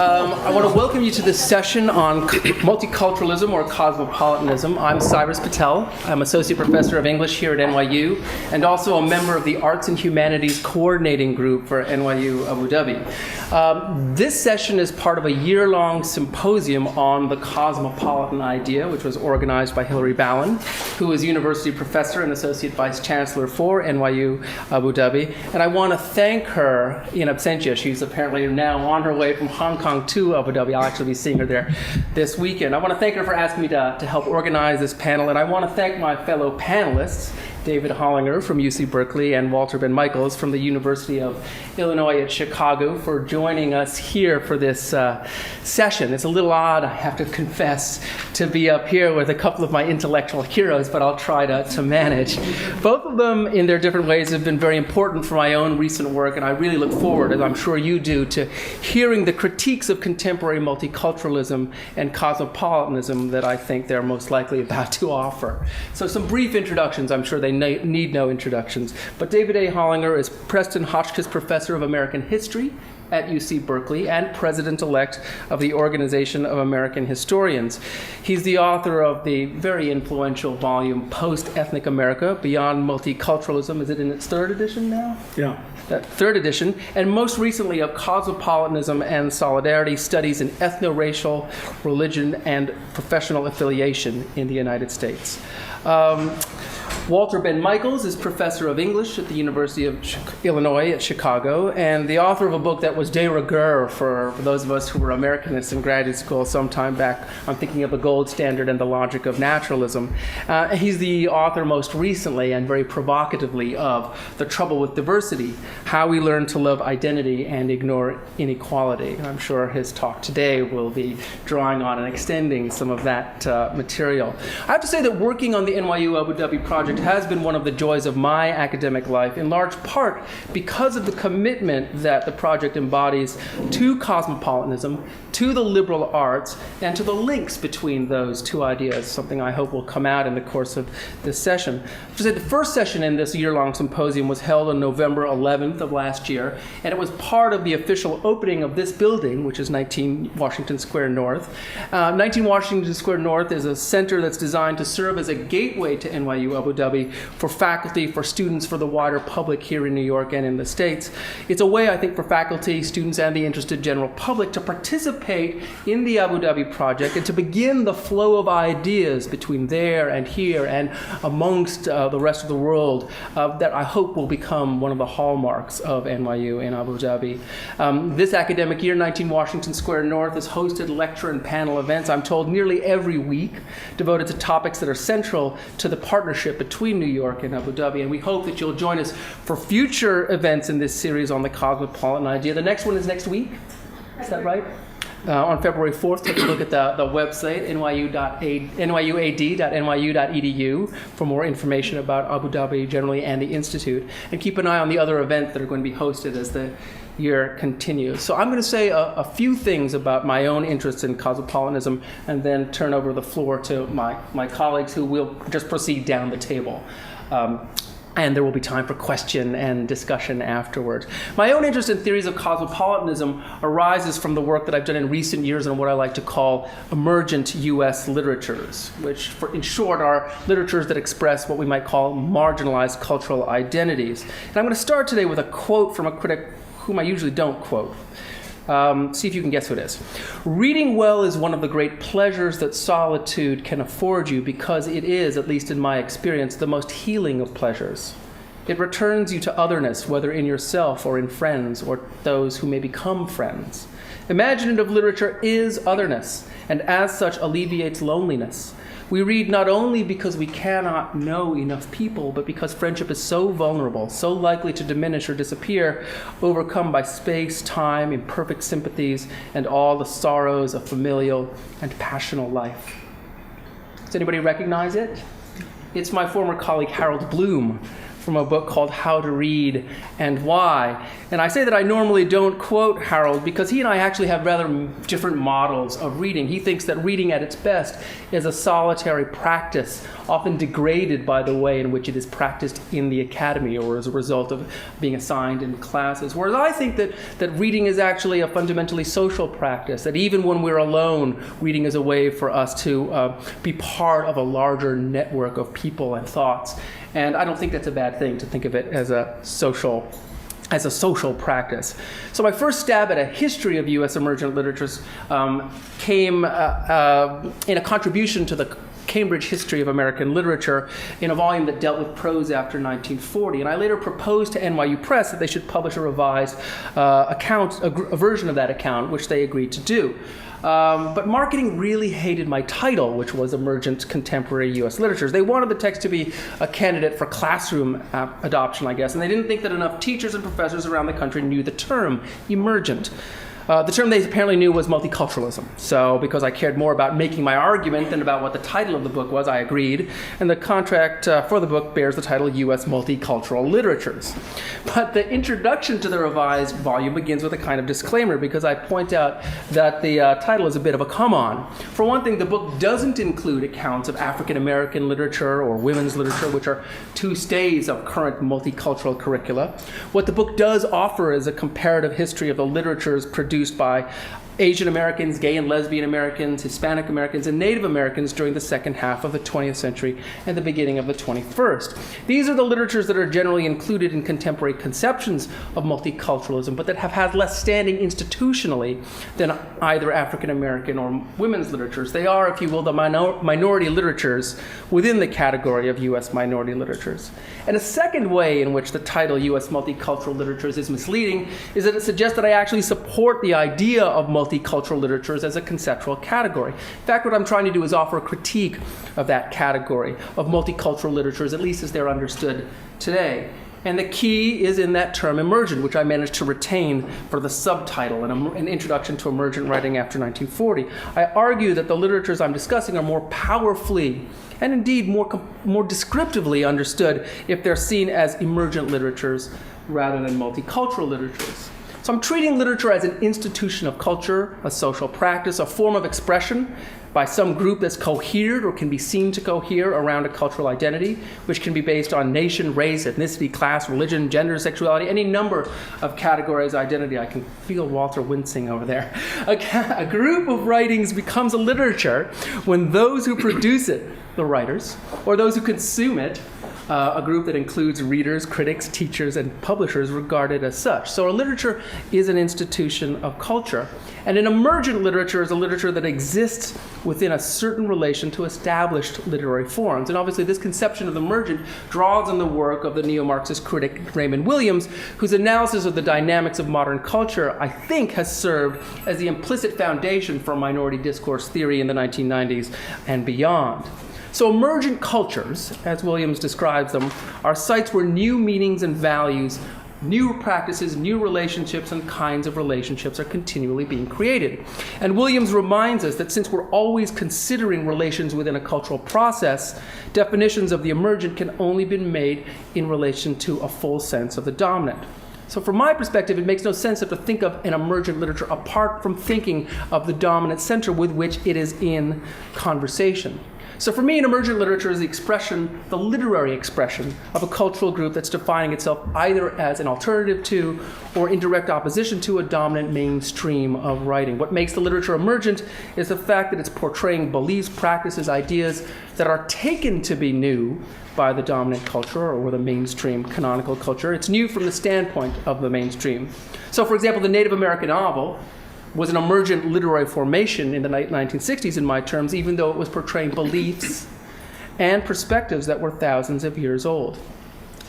I want to welcome you to this session on multiculturalism or cosmopolitanism. I'm Cyrus Patel. I'm Associate Professor of English here at NYU and also a member of the Arts and Humanities Coordinating Group for NYU Abu Dhabi. This session is part of a year-long symposium on the cosmopolitan idea, which was organized by Hilary Bowen, who is University Professor and Associate Vice Chancellor for NYU Abu Dhabi. And I want to thank her in absentia. She's apparently now on her way from Hong Kong to Abu Dhabi. I'll actually be seeing her there this weekend. I want to thank her for asking me to help organize this panel, and I want to thank my fellow panelists, David Hollinger from UC Berkeley and Walter Benn Michaels from the University of Illinois at Chicago, for joining us here for this session. It's a little odd, I have to confess, to be up here with a couple of my intellectual heroes, but I'll try to manage. Both of them, in their different ways, have been very important for my own recent work, and I really look forward, as I'm sure you do, to hearing the critiques of contemporary multiculturalism and cosmopolitanism that I think they're most likely about to offer. So some brief introductions. I'm sure they need no introductions. But David A. Hollinger is Preston Hotchkis Professor of American History at UC Berkeley and President-elect of the Organization of American Historians. He's the author of the very influential volume Post-Ethnic America, Beyond Multiculturalism. Is it in its third edition now? Yeah. Third edition, and most recently of Cosmopolitanism and Solidarity, Studies in Ethno-Racial, Religion, and Professional Affiliation in the United States. Walter Benn Michaels is Professor of English at the University of Illinois at Chicago, and the author of a book that was de rigueur for those of us who were Americanists in graduate school some time back. I'm thinking of The Gold Standard and the Logic of Naturalism. He's the author most recently and very provocatively of The Trouble with Diversity, How We Learn to Love Identity and Ignore Inequality. I'm sure his talk today will be drawing on and extending some of that material. I have to say that working on the NYU Abu Dhabi project has been one of the joys of my academic life, in large part because of the commitment that the project embodies to cosmopolitanism, to the liberal arts, and to the links between those two ideas, something I hope will come out in the course of this session. The first session in this year-long symposium was held on November 11th of last year, and it was part of the official opening of this building, which is 19 Washington Square North. 19 Washington Square North is a center that's designed to serve as a gateway to NYU Abu Dhabi for faculty, for students, for the wider public here in New York and in the States. It's a way, I think, for faculty, students, and the interested general public to participate in the Abu Dhabi project and to begin the flow of ideas between there and here and amongst the rest of the world that I hope will become one of the hallmarks of NYU in Abu Dhabi. This academic year, 19 Washington Square North has hosted lecture and panel events, I'm told, nearly every week, devoted to topics that are central to the partnership between New York and Abu Dhabi, and we hope that you'll join us for future events in this series on the cosmopolitan idea. The next one is next week, is that right? On February 4th, take a look at the website, nyuad.nyu.edu, for more information about Abu Dhabi generally and the Institute. And keep an eye on the other events that are going to be hosted as the year continues. So I'm going to say a few things about my own interest in cosmopolitanism and then turn over the floor to my colleagues, who will just proceed down the table. And there will be time for question and discussion afterwards. My own interest in theories of cosmopolitanism arises from the work that I've done in recent years on what I like to call Emergent US literatures, which, in short, are literatures that express what we might call marginalized cultural identities. And I'm going to start today with a quote from a critic whom I usually don't quote. See if you can guess who it is. Reading well is one of the great pleasures that solitude can afford you, because it is, at least in my experience, the most healing of pleasures. It returns you to otherness, whether in yourself or in friends or those who may become friends. Imaginative literature is otherness, and as such alleviates loneliness. We read not only because we cannot know enough people, but because friendship is so vulnerable, so likely to diminish or disappear, overcome by space, time, imperfect sympathies, and all the sorrows of familial and passional life. Does anybody recognize it? It's my former colleague Harold Bloom, from a book called How to Read and Why. And I say that I normally don't quote Harold because he and I actually have rather different models of reading. He thinks that reading at its best is a solitary practice, often degraded by the way in which it is practiced in the academy or as a result of being assigned in classes. Whereas I think that reading is actually a fundamentally social practice, that even when we're alone, reading is a way for us to be part of a larger network of people and thoughts. And I don't think that's a bad thing to think of it as a social practice. So my first stab at a history of U.S. emergent literatures came in a contribution to the Cambridge History of American Literature in a volume that dealt with prose after 1940. And I later proposed to NYU Press that they should publish a revised account, a version of that account, which they agreed to do. But marketing really hated my title, which was Emergent Contemporary U.S. Literatures. They wanted the text to be a candidate for classroom adoption, I guess, and they didn't think that enough teachers and professors around the country knew the term emergent. The term they apparently knew was multiculturalism. So because I cared more about making my argument than about what the title of the book was, I agreed. And the contract for the book bears the title U.S. Multicultural Literatures. But the introduction to the revised volume begins with a kind of disclaimer because I point out that the title is a bit of a come-on. For one thing, the book doesn't include accounts of African American literature or women's literature, which are two stays of current multicultural curricula. What the book does offer is a comparative history of the literatures produced by Asian Americans, gay and lesbian Americans, Hispanic Americans, and Native Americans during the second half of the 20th century and the beginning of the 21st. These are the literatures that are generally included in contemporary conceptions of multiculturalism, but that have had less standing institutionally than either African American or women's literatures. They are, if you will, the minority literatures within the category of U.S. minority literatures. And a second way in which the title U.S. Multicultural Literatures is misleading is that it suggests that I actually support the idea of multicultural literatures as a conceptual category. In fact, what I'm trying to do is offer a critique of that category of multicultural literatures, at least as they're understood today. And the key is in that term emergent, which I managed to retain for the subtitle, an introduction to emergent writing after 1940. I argue that the literatures I'm discussing are more powerfully and indeed more descriptively understood if they're seen as emergent literatures rather than multicultural literatures. So I'm treating literature as an institution of culture, a social practice, a form of expression by some group that's cohered or can be seen to cohere around a cultural identity, which can be based on nation, race, ethnicity, class, religion, gender, sexuality, any number of categories of identity. I can feel Walter wincing over there. A group of writings becomes a literature when those who produce it, the writers, or those who consume it, a group that includes readers, critics, teachers, and publishers regarded as such. So a literature is an institution of culture. And an emergent literature is a literature that exists within a certain relation to established literary forms. And obviously this conception of emergent draws on the work of the neo-Marxist critic Raymond Williams, whose analysis of the dynamics of modern culture, I think, has served as the implicit foundation for minority discourse theory in the 1990s and beyond. So emergent cultures, as Williams describes them, are sites where new meanings and values, new practices, new relationships, and kinds of relationships are continually being created. And Williams reminds us that since we're always considering relations within a cultural process, definitions of the emergent can only be made in relation to a full sense of the dominant. So from my perspective, it makes no sense to think of an emergent literature apart from thinking of the dominant center with which it is in conversation. So for me, an emergent literature is the expression, the literary expression, of a cultural group that's defining itself either as an alternative to or in direct opposition to a dominant mainstream of writing. What makes the literature emergent is the fact that it's portraying beliefs, practices, ideas that are taken to be new by the dominant culture or the mainstream canonical culture. It's new from the standpoint of the mainstream. So for example, the Native American novel was an emergent literary formation in the 1960s in my terms, even though it was portraying beliefs and perspectives that were thousands of years old.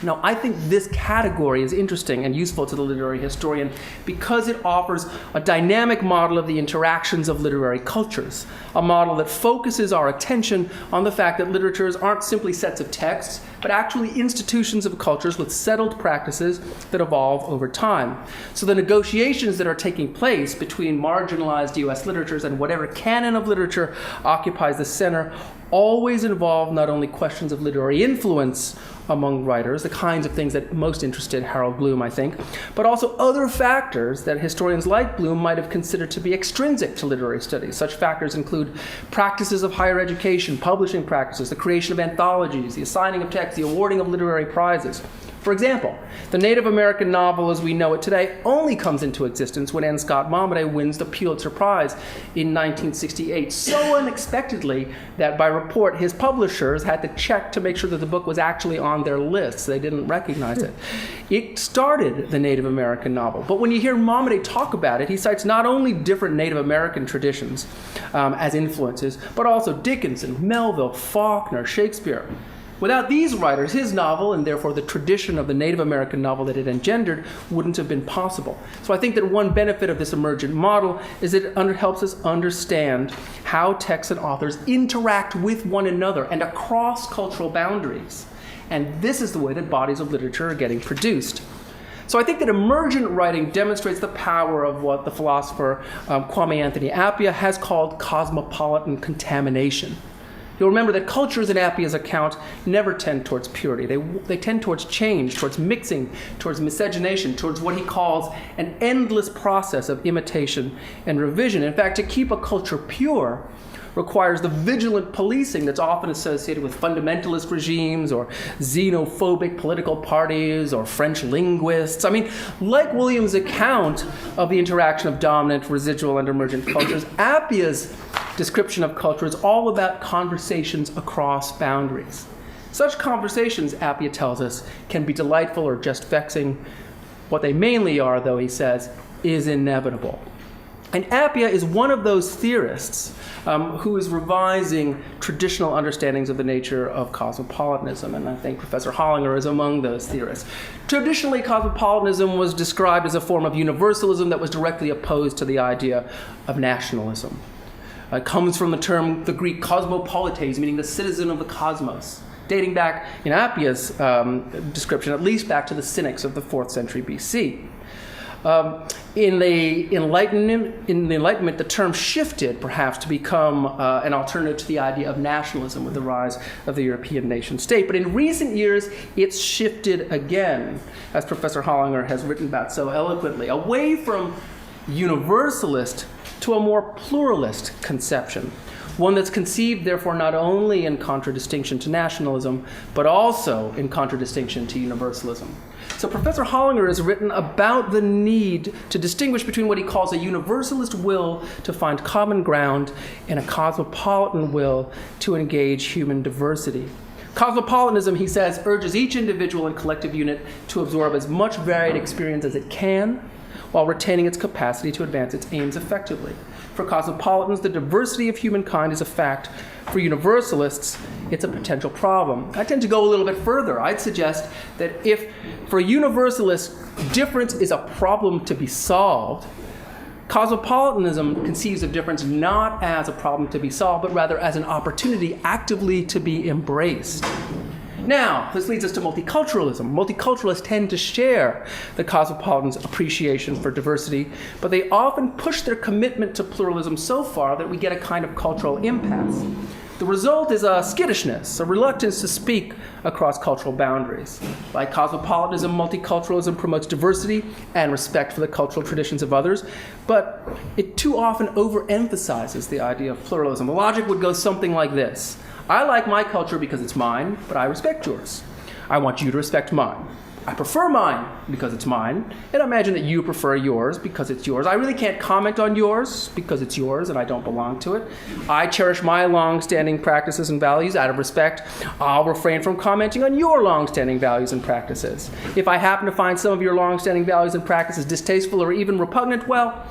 Now, I think this category is interesting and useful to the literary historian because it offers a dynamic model of the interactions of literary cultures, a model that focuses our attention on the fact that literatures aren't simply sets of texts, but actually institutions of cultures with settled practices that evolve over time. So the negotiations that are taking place between marginalized U.S. literatures and whatever canon of literature occupies the center always involve not only questions of literary influence among writers, the kinds of things that most interested Harold Bloom, I think, but also other factors that historians like Bloom might have considered to be extrinsic to literary studies. Such factors include practices of higher education, publishing practices, the creation of anthologies, the assigning of texts, the awarding of literary prizes. For example, the Native American novel as we know it today only comes into existence when N. Scott Momaday wins the Pulitzer Prize in 1968, so unexpectedly that by report his publishers had to check to make sure that the book was actually on their list. They didn't recognize it. It started the Native American novel, but when you hear Momaday talk about it, he cites not only different Native American traditions as influences, but also Dickinson, Melville, Faulkner, Shakespeare. Without these writers, his novel, and therefore the tradition of the Native American novel that it engendered, wouldn't have been possible. So I think that one benefit of this emergent model is that it helps us understand how texts and authors interact with one another and across cultural boundaries. And this is the way that bodies of literature are getting produced. So I think that emergent writing demonstrates the power of what the philosopher Kwame Anthony Appiah has called cosmopolitan contamination. You'll remember that cultures in Appiah's account never tend towards purity. They tend towards change, towards mixing, towards miscegenation, towards what he calls an endless process of imitation and revision. In fact, to keep a culture pure requires the vigilant policing that's often associated with fundamentalist regimes or xenophobic political parties or French linguists. I mean, like Williams' account of the interaction of dominant, residual, and emergent cultures, Appiah's description of culture is all about conversations across boundaries. Such conversations, Appiah tells us, can be delightful or just vexing. What they mainly are, though, he says, is inevitable. And Appiah is one of those theorists who is revising traditional understandings of the nature of cosmopolitanism, and I think Professor Hollinger is among those theorists. Traditionally, cosmopolitanism was described as a form of universalism that was directly opposed to the idea of nationalism. It comes from the Greek cosmopolites, meaning the citizen of the cosmos, dating back, in Appiah's description, at least back to the Cynics of the 4th century BC. In the Enlightenment, the term shifted, perhaps, to become an alternative to the idea of nationalism with the rise of the European nation-state. But in recent years, it's shifted again, as Professor Hollinger has written about so eloquently, away from universalist to a more pluralist conception, one that's conceived, therefore, not only in contradistinction to nationalism, but also in contradistinction to universalism. So Professor Hollinger has written about the need to distinguish between what he calls a universalist will to find common ground and a cosmopolitan will to engage human diversity. Cosmopolitanism, he says, urges each individual and collective unit to absorb as much varied experience as it can, while retaining its capacity to advance its aims effectively. For cosmopolitans, the diversity of humankind is a fact. For universalists, it's a potential problem. I tend to go a little bit further. I'd suggest that if, for a universalist, difference is a problem to be solved, cosmopolitanism conceives of difference not as a problem to be solved, but rather as an opportunity actively to be embraced. Now, this leads us to multiculturalism. Multiculturalists tend to share the cosmopolitans' appreciation for diversity, but they often push their commitment to pluralism so far that we get a kind of cultural impasse. The result is a skittishness, a reluctance to speak across cultural boundaries. Like cosmopolitanism, multiculturalism promotes diversity and respect for the cultural traditions of others, but it too often overemphasizes the idea of pluralism. The logic would go something like this. I like my culture because it's mine, but I respect yours. I want you to respect mine. I prefer mine because it's mine, and I imagine that you prefer yours because it's yours. I really can't comment on yours because it's yours and I don't belong to it. I cherish my long-standing practices and values out of respect. I'll refrain from commenting on your long-standing values and practices. If I happen to find some of your long-standing values and practices distasteful or even repugnant, well,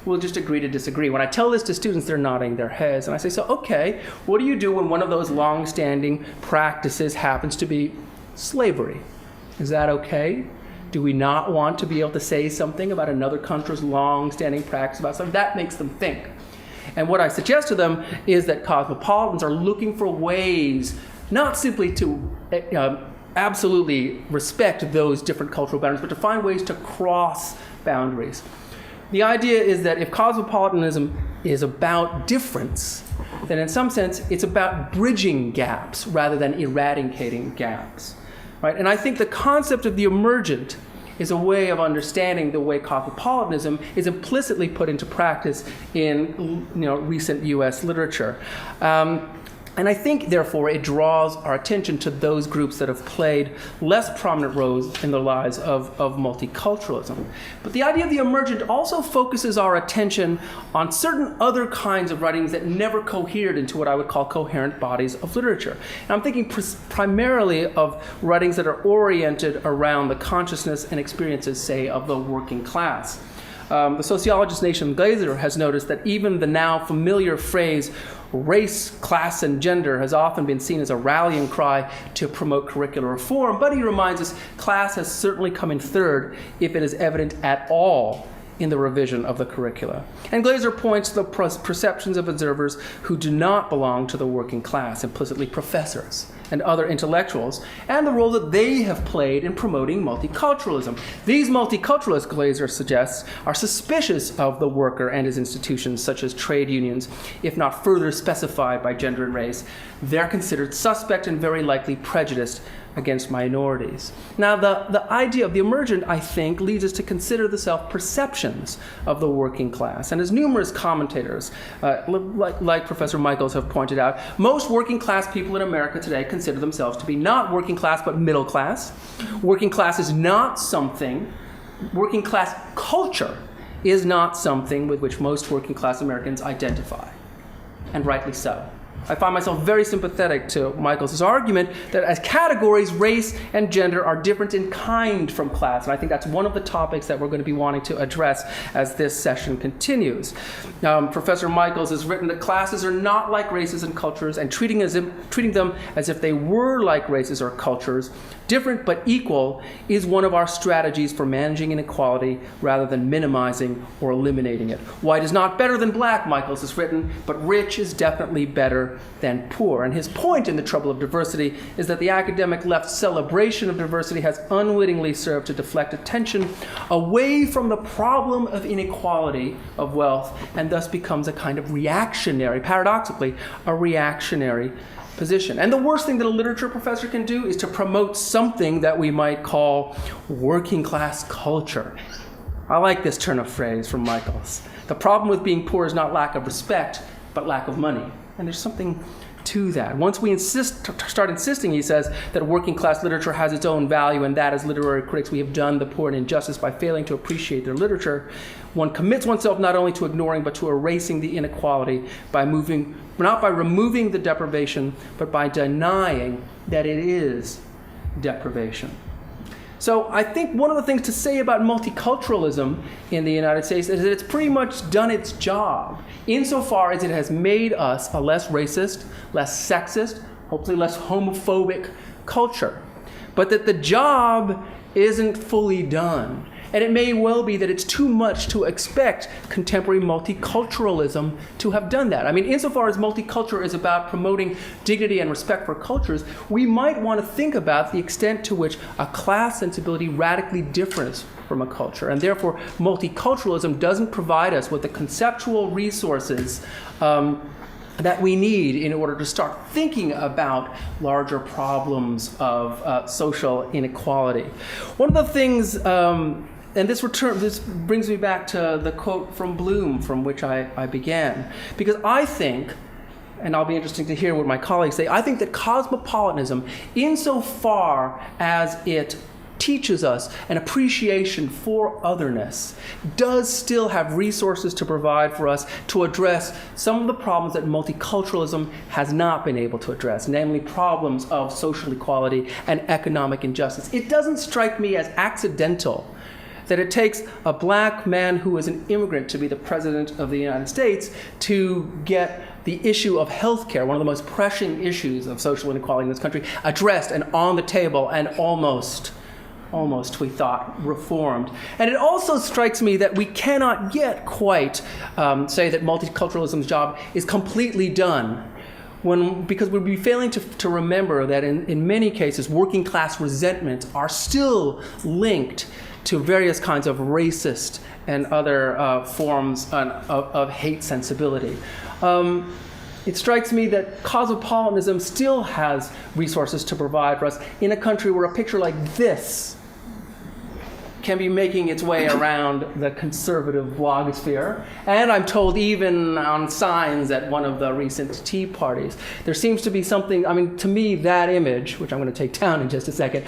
we'll just agree to disagree. When I tell this to students, they're nodding their heads. And I say, so, okay, what do you do when one of those long-standing practices happens to be slavery? Is that okay? Do we not want to be able to say something about another country's long-standing practice about something? That makes them think. And what I suggest to them is that cosmopolitans are looking for ways not simply to absolutely respect those different cultural boundaries, but to find ways to cross boundaries. The idea is that if cosmopolitanism is about difference, then in some sense it's about bridging gaps rather than eradicating gaps. right? And I think the concept of the emergent is a way of understanding the way cosmopolitanism is implicitly put into practice in recent U.S. literature. And I think, therefore, it draws our attention to those groups that have played less prominent roles in the lives of multiculturalism. But the idea of the emergent also focuses our attention on certain other kinds of writings that never cohered into what I would call coherent bodies of literature. And I'm thinking primarily of writings that are oriented around the consciousness and experiences, say, of the working class. The sociologist Nathan Glaser has noticed that even the now familiar phrase race, class, and gender has often been seen as a rallying cry to promote curricular reform, but he reminds us class has certainly come in third if it is evident at all in the revision of the curricula. And Glaser points to the perceptions of observers who do not belong to the working class, implicitly professors and other intellectuals, and the role that they have played in promoting multiculturalism. These multiculturalists, Glaser suggests, are suspicious of the worker and his institutions, such as trade unions, if not further specified by gender and race. They're considered suspect and very likely prejudiced against minorities. Now, the idea of the emergent, I think, leads us to consider the self-perceptions of the working class. And as numerous commentators, like Professor Michaels, have pointed out, most working class people in America today consider themselves to be not working class, but middle class. Working class is not something, working class culture is not something with which most working class Americans identify, and rightly so. I find myself very sympathetic to Michaels' argument that as categories, race and gender are different in kind from class. And I think that's one of the topics that we're going to be wanting to address as this session continues. Professor Michaels has written that classes are not like races and cultures, and treating them as if they were like races or cultures, different but equal, is one of our strategies for managing inequality rather than minimizing or eliminating it. White is not better than black, Michaels has written, but rich is definitely better than poor. And his point in The Trouble of Diversity is that the academic left's celebration of diversity has unwittingly served to deflect attention away from the problem of inequality of wealth, and thus becomes a kind of reactionary, paradoxically, a reactionary position. And the worst thing that a literature professor can do is to promote something that we might call working class culture. I like this turn of phrase from Michaels. The problem with being poor is not lack of respect, but lack of money. And there's something to that. Once we start insisting, he says, that working class literature has its own value, and that as literary critics we have done the poor an injustice by failing to appreciate their literature, one commits oneself not only to ignoring but to erasing the inequality by not by removing the deprivation, but by denying that it is deprivation. So I think one of the things to say about multiculturalism in the United States is that it's pretty much done its job, insofar as it has made us a less racist, less sexist, hopefully less homophobic culture. But that the job isn't fully done. And it may well be that it's too much to expect contemporary multiculturalism to have done that. I mean, insofar as multicultural is about promoting dignity and respect for cultures, we might want to think about the extent to which a class sensibility radically differs from a culture. And therefore, multiculturalism doesn't provide us with the conceptual resources that we need in order to start thinking about larger problems of social inequality. One of the things, and this brings me back to the quote from Bloom from which I began, because I think, and I'll be interested to hear what my colleagues say, I think that cosmopolitanism, insofar as it teaches us an appreciation for otherness, does still have resources to provide for us to address some of the problems that multiculturalism has not been able to address, namely problems of social equality and economic injustice. It doesn't strike me as accidental that it takes a black man who is an immigrant to be the president of the United States to get the issue of healthcare, one of the most pressing issues of social inequality in this country, addressed and on the table and almost, we thought, reformed. And it also strikes me that we cannot yet quite say that multiculturalism's job is completely done, because we'd be failing to remember that in many cases, working class resentments are still linked to various kinds of racist and other forms of hate sensibility. it strikes me that cosmopolitanism still has resources to provide for us in a country where a picture like this can be making its way around the conservative blogosphere, and I'm told even on signs at one of the recent tea parties. There seems to be something, I mean, to me, that image, which I'm going to take down in just a second,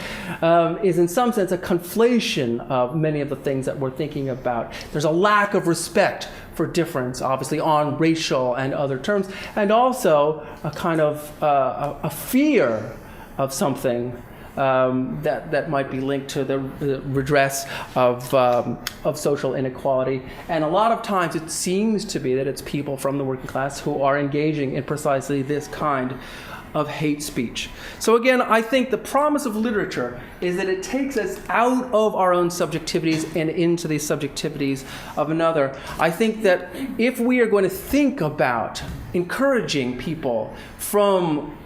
is in some sense a conflation of many of the things that we're thinking about. There's a lack of respect for difference, obviously, on racial and other terms, and also a kind of a fear of something that might be linked to the redress of social inequality. And a lot of times it seems to be that it's people from the working class who are engaging in precisely this kind of hate speech. So again, I think the promise of literature is that it takes us out of our own subjectivities and into the subjectivities of another. I think that if we are going to think about encouraging people from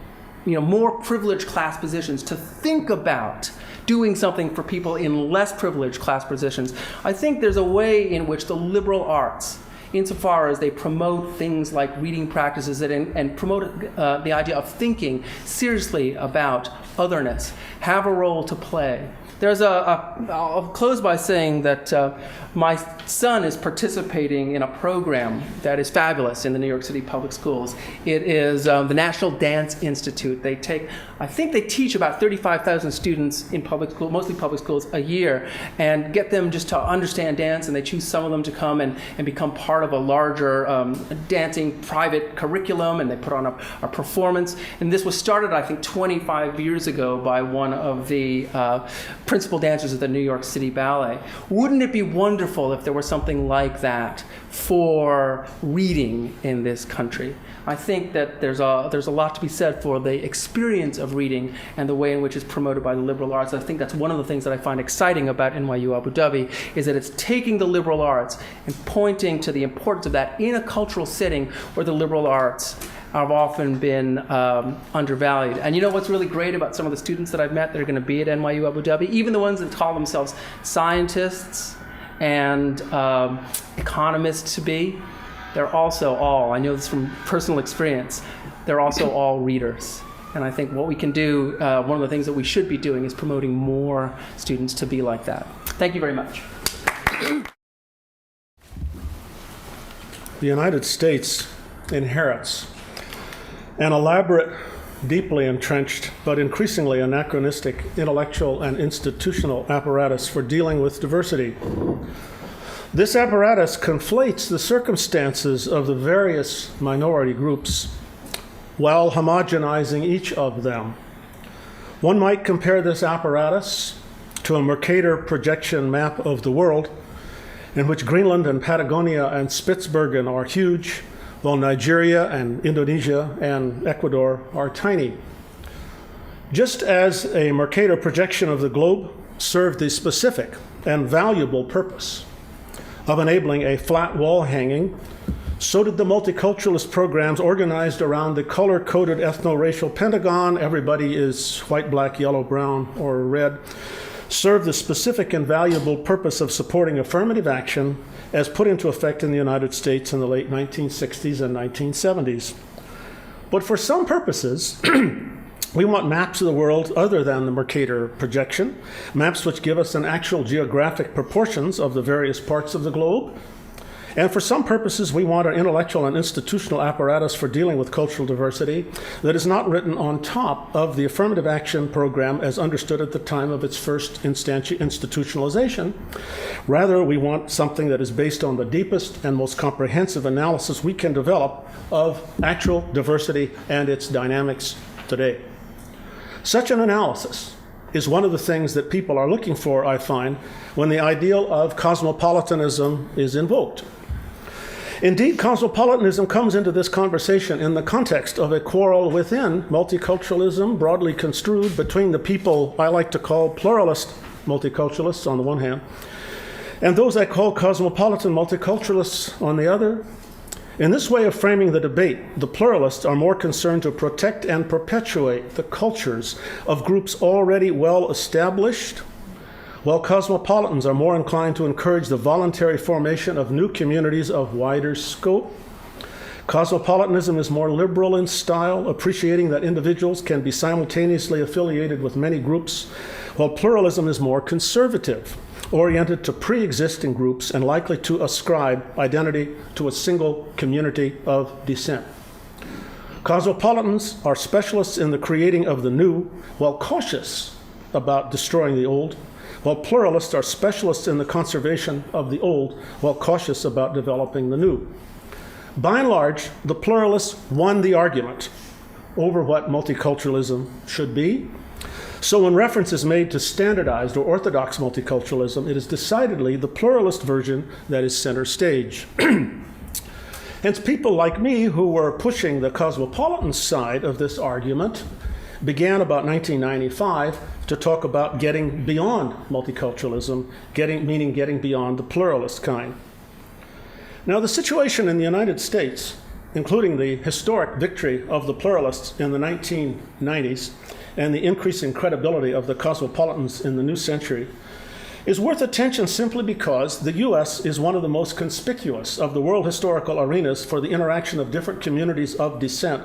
more privileged class positions to think about doing something for people in less privileged class positions, I think there's a way in which the liberal arts, insofar as they promote things like reading practices and promote the idea of thinking seriously about otherness, have a role to play. I'll close by saying that my son is participating in a program that is fabulous in the New York City public schools. It is the National Dance Institute. I think they teach about 35,000 students in public school, mostly public schools, a year, and get them just to understand dance, and they choose some of them to come and become part of a larger dancing private curriculum, and they put on a performance. And this was started, I think, 25 years ago by one of the principal dancers at the New York City Ballet. Wouldn't it be wonderful if there was something like that for reading in this country? I think that there's a lot to be said for the experience of reading and the way in which it's promoted by the liberal arts. I think that's one of the things that I find exciting about NYU Abu Dhabi, is that it's taking the liberal arts and pointing to the importance of that in a cultural setting where the liberal arts have often been undervalued. And you know what's really great about some of the students that I've met that are going to be at NYU Abu Dhabi? Even the ones that call themselves scientists and economists to be, they're also all, I know this from personal experience, they're also all readers. And I think what we can do, one of the things that we should be doing is promoting more students to be like that. Thank you very much. The United States inherits an elaborate, deeply entrenched, but increasingly anachronistic intellectual and institutional apparatus for dealing with diversity. This apparatus conflates the circumstances of the various minority groups while homogenizing each of them. One might compare this apparatus to a Mercator projection map of the world, in which Greenland and Patagonia and Spitsbergen are huge, while Nigeria and Indonesia and Ecuador are tiny. Just as a Mercator projection of the globe served the specific and valuable purpose of enabling a flat wall hanging, so did the multiculturalist programs organized around the color-coded ethno-racial pentagon, everybody is white, black, yellow, brown, or red, serve the specific and valuable purpose of supporting affirmative action as put into effect in the United States in the late 1960s and 1970s. But for some purposes, we want maps of the world other than the Mercator projection, maps which give us an actual geographic proportions of the various parts of the globe. And for some purposes, we want an intellectual and institutional apparatus for dealing with cultural diversity that is not written on top of the affirmative action program as understood at the time of its first institutionalization. Rather, we want something that is based on the deepest and most comprehensive analysis we can develop of actual diversity and its dynamics today. Such an analysis is one of the things that people are looking for, I find, when the ideal of cosmopolitanism is invoked. Indeed, cosmopolitanism comes into this conversation in the context of a quarrel within multiculturalism, broadly construed between the people I like to call pluralist multiculturalists on the one hand, and those I call cosmopolitan multiculturalists on the other. In this way of framing the debate, the pluralists are more concerned to protect and perpetuate the cultures of groups already well established, while cosmopolitans are more inclined to encourage the voluntary formation of new communities of wider scope. Cosmopolitanism is more liberal in style, appreciating that individuals can be simultaneously affiliated with many groups, while pluralism is more conservative, oriented to pre-existing groups and likely to ascribe identity to a single community of descent. Cosmopolitans are specialists in the creating of the new, while cautious about destroying the old, while pluralists are specialists in the conservation of the old, while cautious about developing the new. By and large, the pluralists won the argument over what multiculturalism should be. So when reference is made to standardized or orthodox multiculturalism, it is decidedly the pluralist version that is center stage. Hence, people like me who were pushing the cosmopolitan side of this argument began about 1995 to talk about getting beyond multiculturalism, meaning getting beyond the pluralist kind. Now, the situation in the United States, including the historic victory of the pluralists in the 1990s and the increasing credibility of the cosmopolitans in the new century, is worth attention simply because the US is one of the most conspicuous of the world historical arenas for the interaction of different communities of descent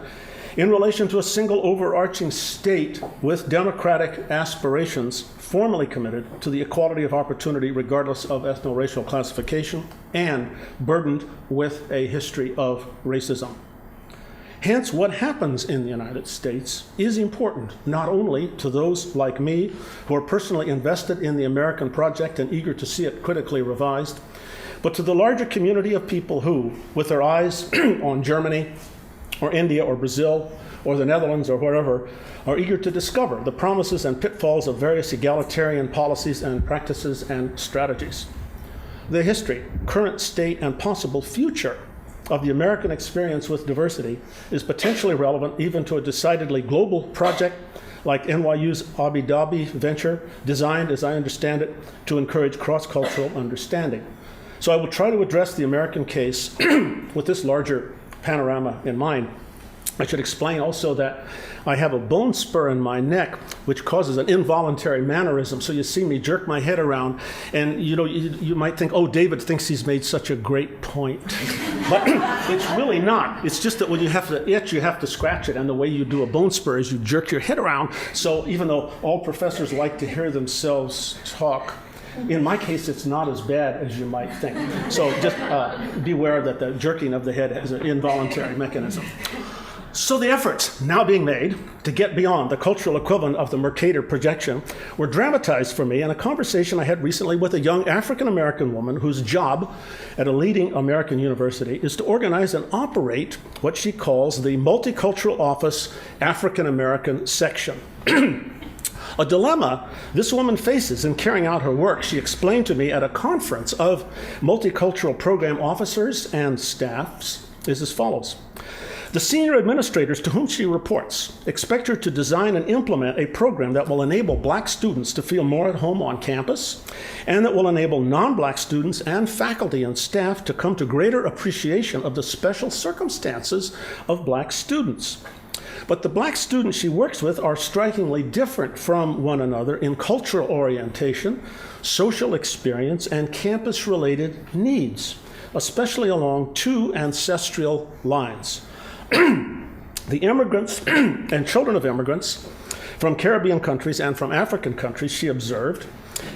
in relation to a single overarching state with democratic aspirations formally committed to the equality of opportunity regardless of ethno-racial classification and burdened with a history of racism. Hence, what happens in the United States is important, not only to those like me who are personally invested in the American project and eager to see it critically revised, but to the larger community of people who, with their eyes on Germany or India or Brazil or the Netherlands or wherever, are eager to discover the promises and pitfalls of various egalitarian policies and practices and strategies. The history, current state, and possible future of the American experience with diversity is potentially relevant even to a decidedly global project like NYU's Abu Dhabi venture, designed, as I understand it, to encourage cross-cultural understanding. So I will try to address the American case with this larger panorama in mind. I should explain also that I have a bone spur in my neck, which causes an involuntary mannerism. So you see me jerk my head around, and you might think, oh, David thinks he's made such a great point. But it's really not. It's just that when you have to itch, you have to scratch it. And the way you do a bone spur is you jerk your head around. So even though all professors like to hear themselves talk, in my case, it's not as bad as you might think. So just beware that the jerking of the head is an involuntary mechanism. So the efforts now being made to get beyond the cultural equivalent of the Mercator projection were dramatized for me in a conversation I had recently with a young African-American woman whose job at a leading American university is to organize and operate what she calls the Multicultural Office African-American Section. A dilemma this woman faces in carrying out her work, she explained to me at a conference of multicultural program officers and staffs, is as follows. The senior administrators to whom she reports expect her to design and implement a program that will enable black students to feel more at home on campus and that will enable non-black students and faculty and staff to come to greater appreciation of the special circumstances of black students. But the black students she works with are strikingly different from one another in cultural orientation, social experience, and campus-related needs, especially along two ancestral lines. The immigrants and children of immigrants from Caribbean countries and from African countries, she observed,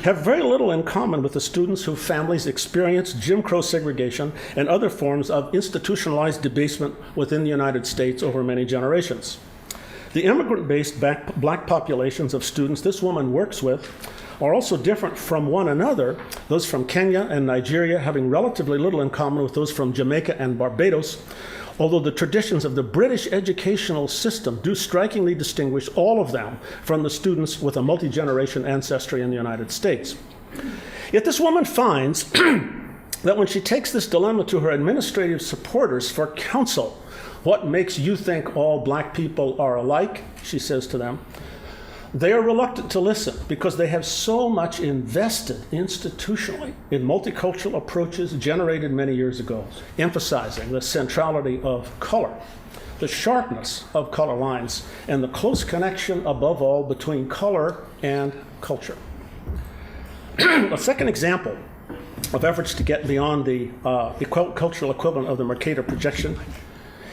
have very little in common with the students whose families experienced Jim Crow segregation and other forms of institutionalized debasement within the United States over many generations. The immigrant-based black populations of students this woman works with are also different from one another, those from Kenya and Nigeria having relatively little in common with those from Jamaica and Barbados, although the traditions of the British educational system do strikingly distinguish all of them from the students with a multi-generation ancestry in the United States. Yet this woman finds that when she takes this dilemma to her administrative supporters for counsel, what makes you think all black people are alike, she says to them, they are reluctant to listen because they have so much invested institutionally in multicultural approaches generated many years ago, emphasizing the centrality of color, the sharpness of color lines, and the close connection, above all, between color and culture. A second example of efforts to get beyond the cultural equivalent of the Mercator projection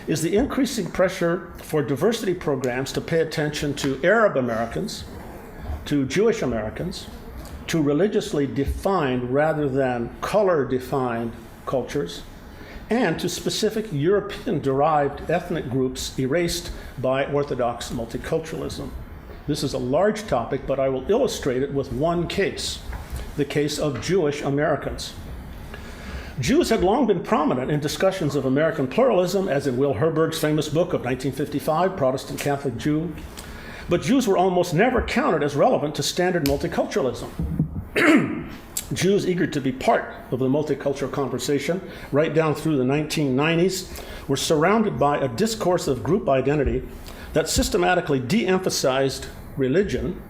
is the increasing pressure for diversity programs to pay attention to Arab Americans, to Jewish Americans, to religiously defined rather than color-defined cultures, and to specific European-derived ethnic groups erased by Orthodox multiculturalism. This is a large topic, but I will illustrate it with one case, the case of Jewish Americans. Jews had long been prominent in discussions of American pluralism, as in Will Herberg's famous book of 1955, Protestant Catholic Jew, but Jews were almost never counted as relevant to standard multiculturalism. Jews eager to be part of the multicultural conversation, right down through the 1990s, were surrounded by a discourse of group identity that systematically de-emphasized religion,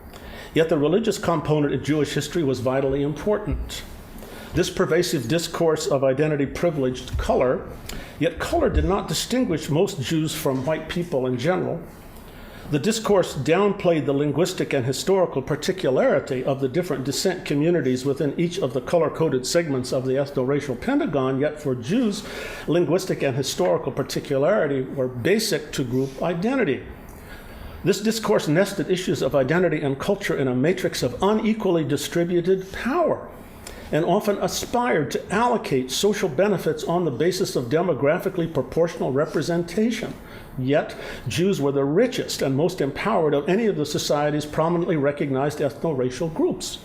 yet the religious component of Jewish history was vitally important. This pervasive discourse of identity privileged color, yet color did not distinguish most Jews from white people in general. The discourse downplayed the linguistic and historical particularity of the different descent communities within each of the color-coded segments of the ethno-racial pentagon, yet for Jews, linguistic and historical particularity were basic to group identity. This discourse nested issues of identity and culture in a matrix of unequally distributed power, and often aspired to allocate social benefits on the basis of demographically proportional representation. Yet, Jews were the richest and most empowered of any of the society's prominently recognized ethno-racial groups.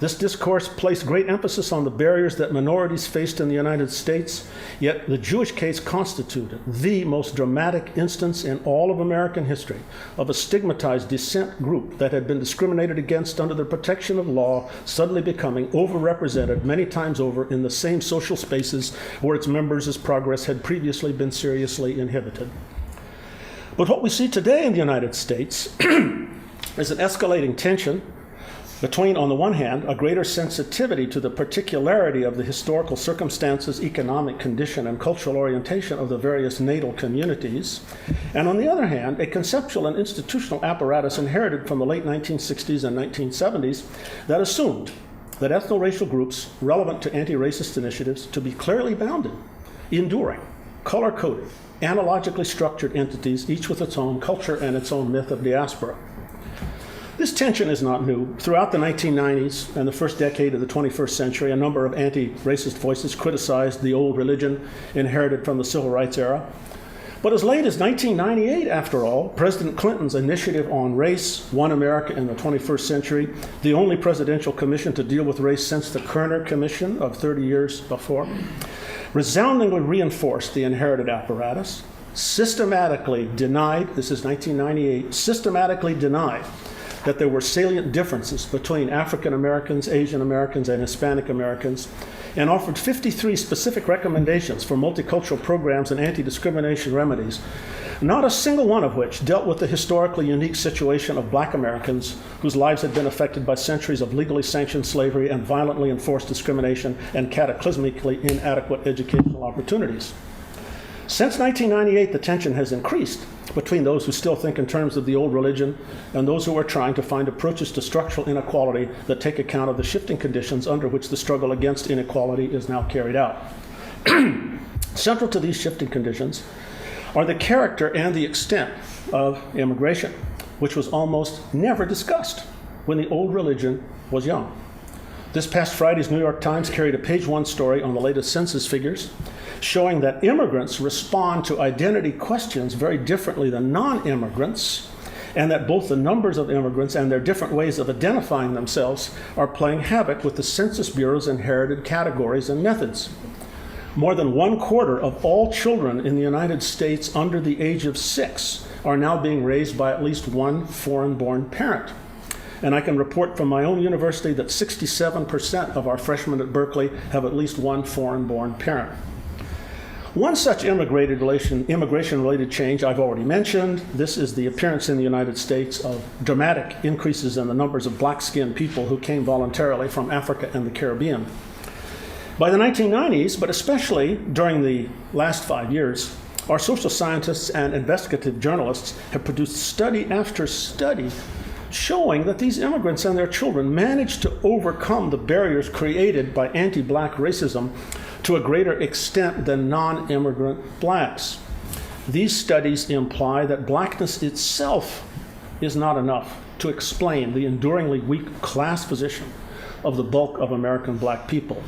This discourse placed great emphasis on the barriers that minorities faced in the United States, yet the Jewish case constituted the most dramatic instance in all of American history of a stigmatized descent group that had been discriminated against under the protection of law suddenly becoming overrepresented many times over in the same social spaces where its members' progress had previously been seriously inhibited. But what we see today in the United States is an escalating tension between, on the one hand, a greater sensitivity to the particularity of the historical circumstances, economic condition, and cultural orientation of the various natal communities, and on the other hand, a conceptual and institutional apparatus inherited from the late 1960s and 1970s that assumed that ethno-racial groups relevant to anti-racist initiatives to be clearly bounded, enduring, color-coded, analogically structured entities, each with its own culture and its own myth of diaspora. This tension is not new. Throughout the 1990s and the first decade of the 21st century, a number of anti-racist voices criticized the old religion inherited from the civil rights era. But as late as 1998, after all, President Clinton's initiative on race, One America in the 21st Century, the only presidential commission to deal with race since the Kerner Commission of 30 years before, resoundingly reinforced the inherited apparatus, systematically denied, this is 1998, systematically denied that there were salient differences between African Americans, Asian Americans, and Hispanic Americans, and offered 53 specific recommendations for multicultural programs and anti-discrimination remedies, not a single one of which dealt with the historically unique situation of Black Americans whose lives had been affected by centuries of legally sanctioned slavery and violently enforced discrimination and cataclysmically inadequate educational opportunities. Since 1998, the tension has increased between those who still think in terms of the old religion and those who are trying to find approaches to structural inequality that take account of the shifting conditions under which the struggle against inequality is now carried out. Central to these shifting conditions are the character and the extent of immigration, which was almost never discussed when the old religion was young. This past Friday's New York Times carried a page-one story on the latest census figures showing that immigrants respond to identity questions very differently than non-immigrants, and that both the numbers of immigrants and their different ways of identifying themselves are playing havoc with the Census Bureau's inherited categories and methods. More than 1/4 of all children in the United States under the age of 6 are now being raised by at least one foreign-born parent. And I can report from my own university that 67% of our freshmen at Berkeley have at least one foreign-born parent. One such immigration-related change I've already mentioned. This is the appearance in the United States of dramatic increases in the numbers of black-skinned people who came voluntarily from Africa and the Caribbean. By the 1990s, but especially during the last 5 years, our social scientists and investigative journalists have produced study after study showing that these immigrants and their children managed to overcome the barriers created by anti-black racism to a greater extent than non-immigrant blacks. these studies imply that blackness itself is not enough to explain the enduringly weak class position of the bulk of American black people.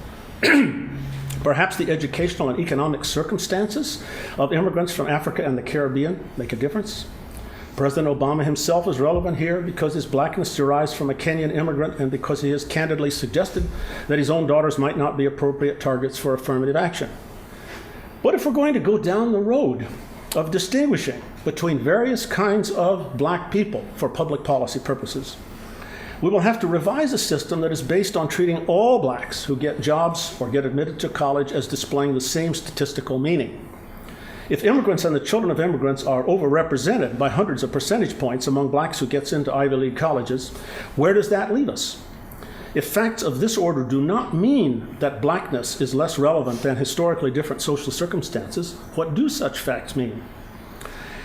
Perhaps the educational and economic circumstances of immigrants from Africa and the Caribbean make a difference. President Obama himself is relevant here because his blackness derives from a Kenyan immigrant and because he has candidly suggested that his own daughters might not be appropriate targets for affirmative action. But if we're going to go down the road of distinguishing between various kinds of black people for public policy purposes, we will have to revise a system that is based on treating all blacks who get jobs or get admitted to college as displaying the same statistical meaning. If immigrants and the children of immigrants are overrepresented by hundreds of percentage points among blacks who gets into Ivy League colleges, where does that leave us? If facts of this order do not mean that blackness is less relevant than historically different social circumstances, what do such facts mean?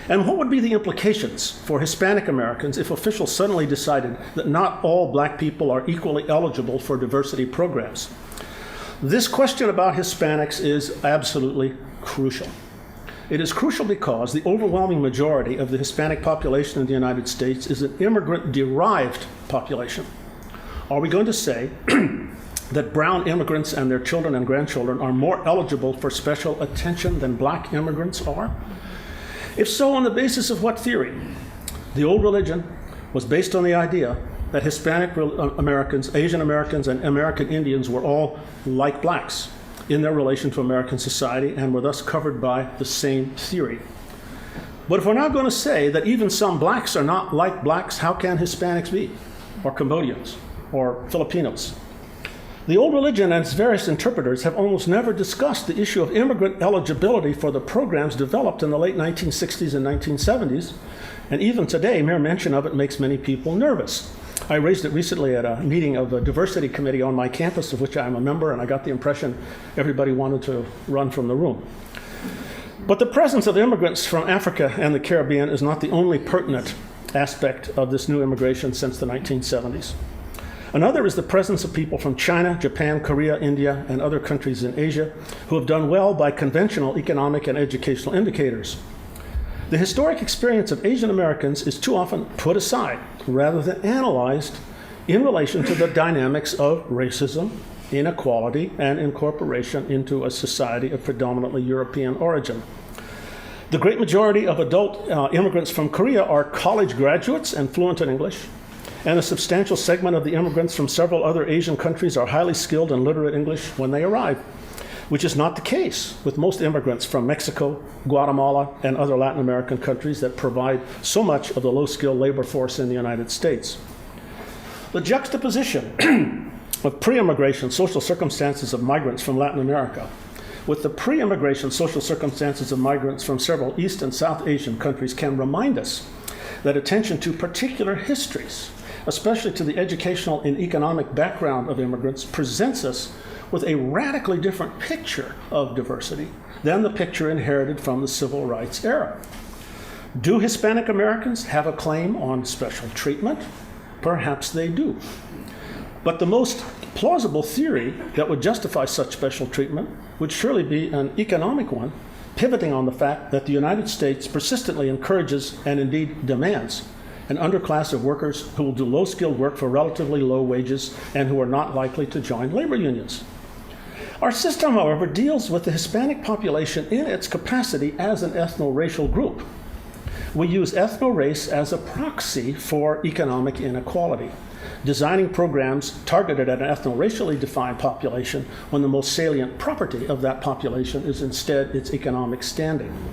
And what would be the implications for Hispanic Americans if officials suddenly decided that not all black people are equally eligible for diversity programs? This question about Hispanics is absolutely crucial. It is crucial because the overwhelming majority of the Hispanic population in the United States is an immigrant-derived population. Are we going to say that brown immigrants and their children and grandchildren are more eligible for special attention than black immigrants are? If so, on the basis of what theory? The old religion was based on the idea that Hispanic Americans, Asian Americans, and American Indians were all like blacks in their relation to American society and were thus covered by the same theory. But if we're now going to say that even some blacks are not like blacks, how can Hispanics be? Or Cambodians? Or Filipinos? The old religion and its various interpreters have almost never discussed the issue of immigrant eligibility for the programs developed in the late 1960s and 1970s, and even today, mere mention of it makes many people nervous. I raised it recently at a meeting of the diversity committee on my campus, of which I am a member, and I got the impression everybody wanted to run from the room. But the presence of immigrants from Africa and the Caribbean is not the only pertinent aspect of this new immigration since the 1970s. Another is the presence of people from China, Japan, Korea, India, and other countries in Asia who have done well by conventional economic and educational indicators. The historic experience of Asian Americans is too often put aside rather than analyzed in relation to the dynamics of racism, inequality, and incorporation into a society of predominantly European origin. The great majority of adult immigrants from Korea are college graduates and fluent in English, and a substantial segment of the immigrants from several other Asian countries are highly skilled and literate English when they arrive, which is not the case with most immigrants from Mexico, Guatemala, and other Latin American countries that provide so much of the low-skilled labor force in the United States. The juxtaposition of pre-immigration social circumstances of migrants from Latin America with the pre-immigration social circumstances of migrants from several East and South Asian countries can remind us that attention to particular histories, especially to the educational and economic background of immigrants, presents us with a radically different picture of diversity than the picture inherited from the civil rights era. Do Hispanic Americans have a claim on special treatment? Perhaps they do. But the most plausible theory that would justify such special treatment would surely be an economic one, pivoting on the fact that the United States persistently encourages and indeed demands an underclass of workers who will do low-skilled work for relatively low wages and who are not likely to join labor unions. Our system, however, deals with the Hispanic population in its capacity as an ethno-racial group. We use ethno-race as a proxy for economic inequality, designing programs targeted at an ethno-racially defined population when the most salient property of that population is instead its economic standing.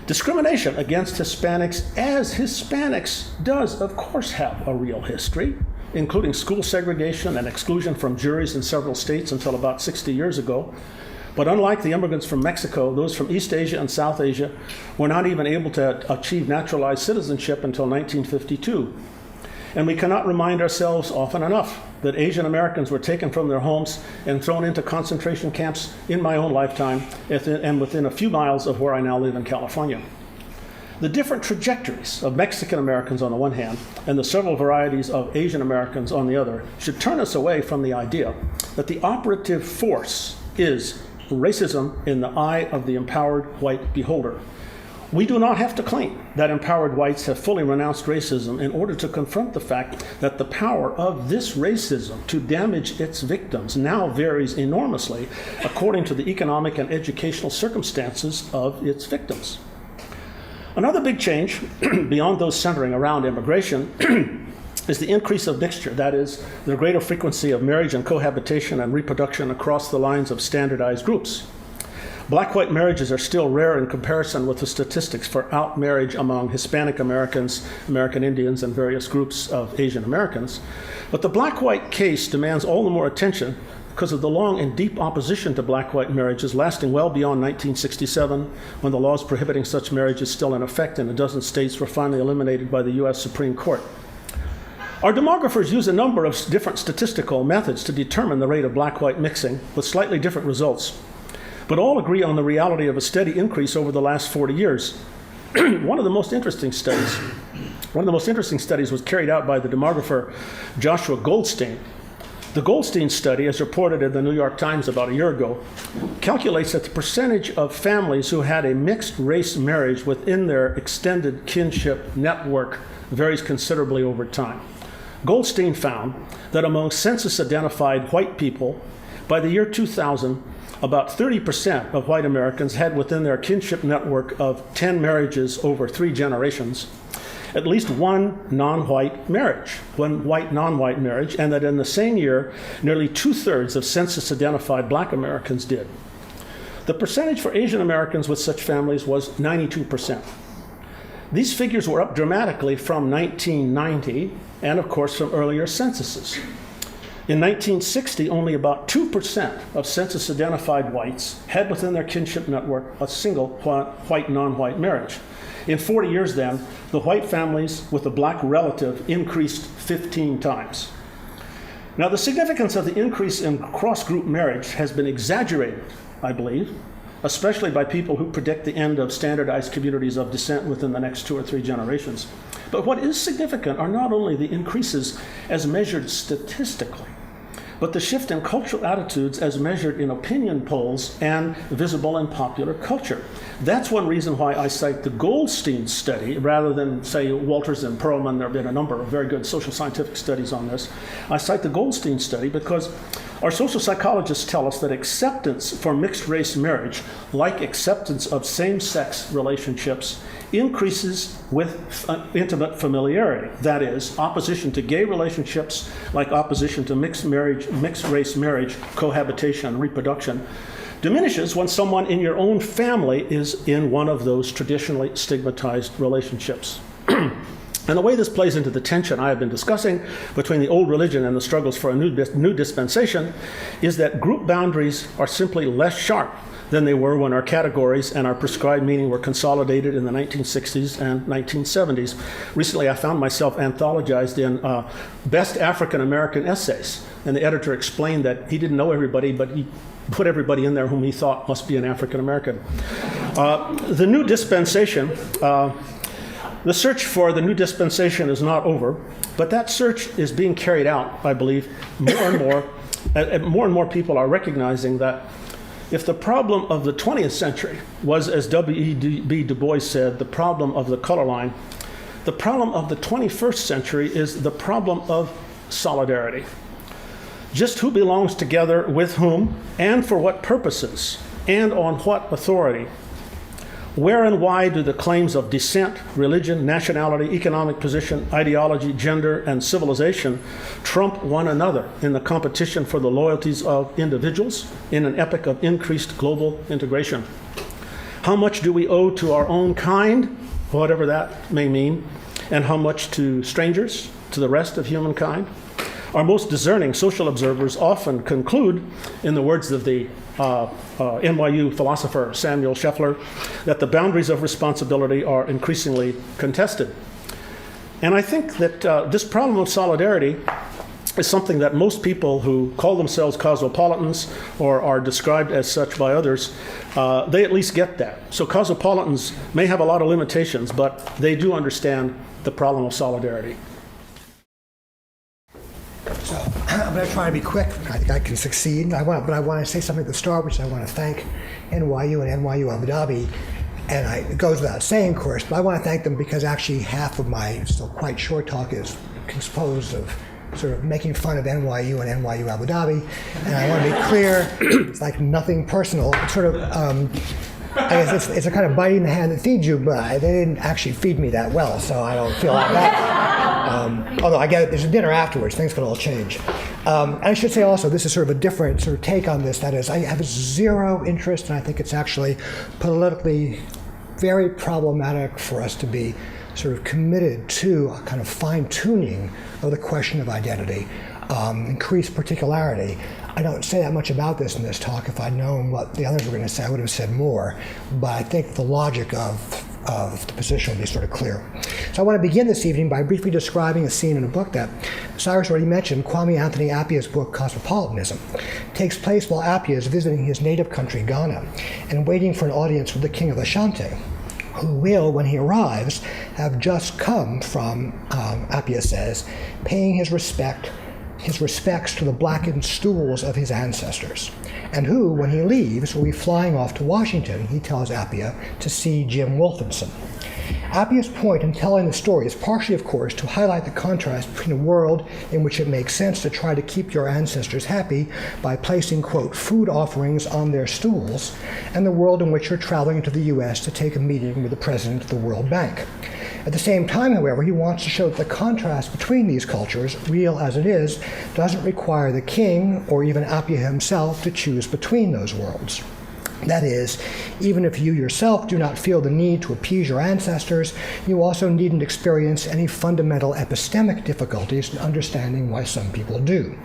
Discrimination against Hispanics as Hispanics does, of course, have a real history, including school segregation and exclusion from juries in several states until about 60 years ago. But unlike the immigrants from Mexico, those from East Asia and South Asia were not even able to achieve naturalized citizenship until 1952. And we cannot remind ourselves often enough that Asian Americans were taken from their homes and thrown into concentration camps in my own lifetime and within a few miles of where I now live in California. The different trajectories of Mexican Americans on the one hand and the several varieties of Asian Americans on the other should turn us away from the idea that the operative force is racism in the eye of the empowered white beholder. We do not have to claim that empowered whites have fully renounced racism in order to confront the fact that the power of this racism to damage its victims now varies enormously according to the economic and educational circumstances of its victims. Another big change, beyond those centering around immigration, is the increase of mixture, that is, the greater frequency of marriage and cohabitation and reproduction across the lines of standardized groups. Black-white marriages are still rare in comparison with the statistics for outmarriage among Hispanic Americans, American Indians, and various groups of Asian Americans. But the black-white case demands all the more attention because of the long and deep opposition to black-white marriages lasting well beyond 1967, when the laws prohibiting such marriages still in effect in a dozen states were finally eliminated by the U.S. Supreme Court. Our demographers use a number of different statistical methods to determine the rate of black-white mixing with slightly different results, but all agree on the reality of a steady increase over the last 40 years. One of the most interesting studies was carried out by the demographer Joshua Goldstein. The Goldstein study, as reported in the New York Times about a year ago, calculates that the percentage of families who had a mixed race marriage within their extended kinship network varies considerably over time. Goldstein found that among census-identified white people, by the year 2000, about 30% of white Americans had within their kinship network of 10 marriages over 3 generations at least one non-white marriage, one white non-white marriage, and that in the same year, nearly 2/3 of census-identified black Americans did. The percentage for Asian Americans with such families was 92%. These figures were up dramatically from 1990 and, of course, from earlier censuses. In 1960, only about 2% of census-identified whites had within their kinship network a single white non-white marriage. In 40 years then, the white families with a black relative increased 15 times. Now, the significance of the increase in cross-group marriage has been exaggerated, I believe, especially by people who predict the end of standardized communities of descent within the next 2 or 3 generations. But what is significant are not only the increases as measured statistically, but the shift in cultural attitudes as measured in opinion polls and visible in popular culture. That's one reason why I cite the Goldstein study rather than, say, Walters and Perlman. There have been a number of very good social scientific studies on this. I cite the Goldstein study because our social psychologists tell us that acceptance for mixed race marriage, like acceptance of same-sex relationships, increases with intimate familiarity. That is, opposition to gay relationships, like opposition to mixed race marriage, cohabitation, and reproduction, diminishes when someone in your own family is in one of those traditionally stigmatized relationships. And the way this plays into the tension I have been discussing between the old religion and the struggles for a new dispensation is that group boundaries are simply less sharp than they were when our categories and our prescribed meaning were consolidated in the 1960s and 1970s. Recently, I found myself anthologized in Best African American Essays, and the editor explained that he didn't know everybody, but he put everybody in there whom he thought must be an African American. The new dispensation, the search for the new dispensation is not over, but that search is being carried out, I believe, more and more. More and more people are recognizing that if the problem of the 20th century was, as W.E.B. Du Bois said, the problem of the color line, the problem of the 21st century is the problem of solidarity. Just who belongs together with whom, and for what purposes, and on what authority. Where and why do the claims of descent, religion, nationality, economic position, ideology, gender, and civilization trump one another in the competition for the loyalties of individuals in an epoch of increased global integration? How much do we owe to our own kind, whatever that may mean, and how much to strangers, to the rest of humankind? Our most discerning social observers often conclude, in the words of the NYU philosopher Samuel Scheffler, that the boundaries of responsibility are increasingly contested. And I think that this problem of solidarity is something that most people who call themselves cosmopolitans or are described as such by others, they at least get that. So cosmopolitans may have a lot of limitations, but they do understand the problem of solidarity. So I'm going to try to be quick. I think I can succeed. But I want to say something at the start, which I want to thank NYU and NYU Abu Dhabi And it goes without saying, of course, but I want to thank them because actually half of my still quite short talk is composed of sort of making fun of NYU and NYU Abu Dhabi. And I want to be clear, it's like nothing personal. It's sort of, I guess it's a kind of biting the hand that feeds you, but they didn't actually feed me that well, so I don't feel that bad. Although I get it, there's a dinner afterwards, things can all change. And I should say also, this is sort of a different sort of take on this. That is, I have zero interest, and I think it's actually politically very problematic for us to be sort of committed to a kind of fine-tuning of the question of identity, increased particularity. I don't say that much about this in this talk. If I'd known what the others were going to say, I would have said more. But I think the logic of the position will be sort of clear. So I want to begin this evening by briefly describing a scene in a book that Cyrus already mentioned, Kwame Anthony Appiah's book, Cosmopolitanism. It takes place while Appiah is visiting his native country, Ghana, and waiting for an audience with the king of Ashanti, who will, when he arrives, have just come from, Appiah says, paying his respects to the blackened stools of his ancestors, and who, when he leaves, will be flying off to Washington, he tells Appiah, to see Jim Wolfenson. Appiah's point in telling the story is partially, of course, to highlight the contrast between a world in which it makes sense to try to keep your ancestors happy by placing, quote, food offerings on their stools, and the world in which you're traveling to the US to take a meeting with the president of the World Bank. At the same time, however, he wants to show that the contrast between these cultures, real as it is, doesn't require the king or even Appiah himself to choose between those worlds. That is, even if you yourself do not feel the need to appease your ancestors, you also needn't experience any fundamental epistemic difficulties in understanding why some people do.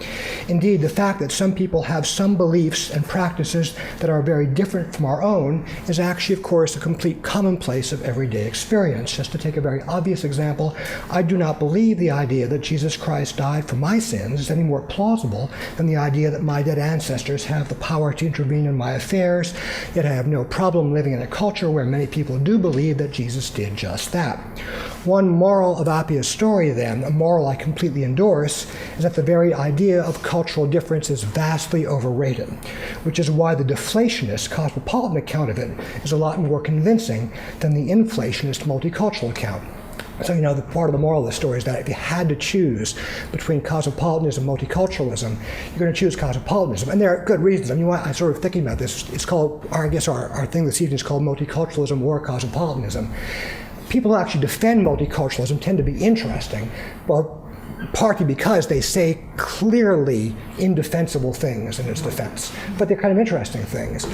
Indeed, the fact that some people have some beliefs and practices that are very different from our own is actually, of course, a complete commonplace of everyday experience. Just to take a very obvious example, I do not believe the idea that Jesus Christ died for my sins is any more plausible than the idea that my dead ancestors have the power to intervene in my affairs. Yet I have no problem living in a culture where many people do believe that Jesus did just that. One moral of Appiah's story, then, a moral I completely endorse, is that the very idea of cultural difference is vastly overrated, which is why the deflationist cosmopolitan account of it is a lot more convincing than the inflationist multicultural account. So, the part of the moral of the story is that if you had to choose between cosmopolitanism and multiculturalism, you're going to choose cosmopolitanism. And there are good reasons. I mean, I'm sort of thinking about this. It's called, or I guess our thing this evening is called multiculturalism or cosmopolitanism. People who actually defend multiculturalism tend to be interesting, well, partly because they say clearly indefensible things in its defense, but they're kind of interesting things.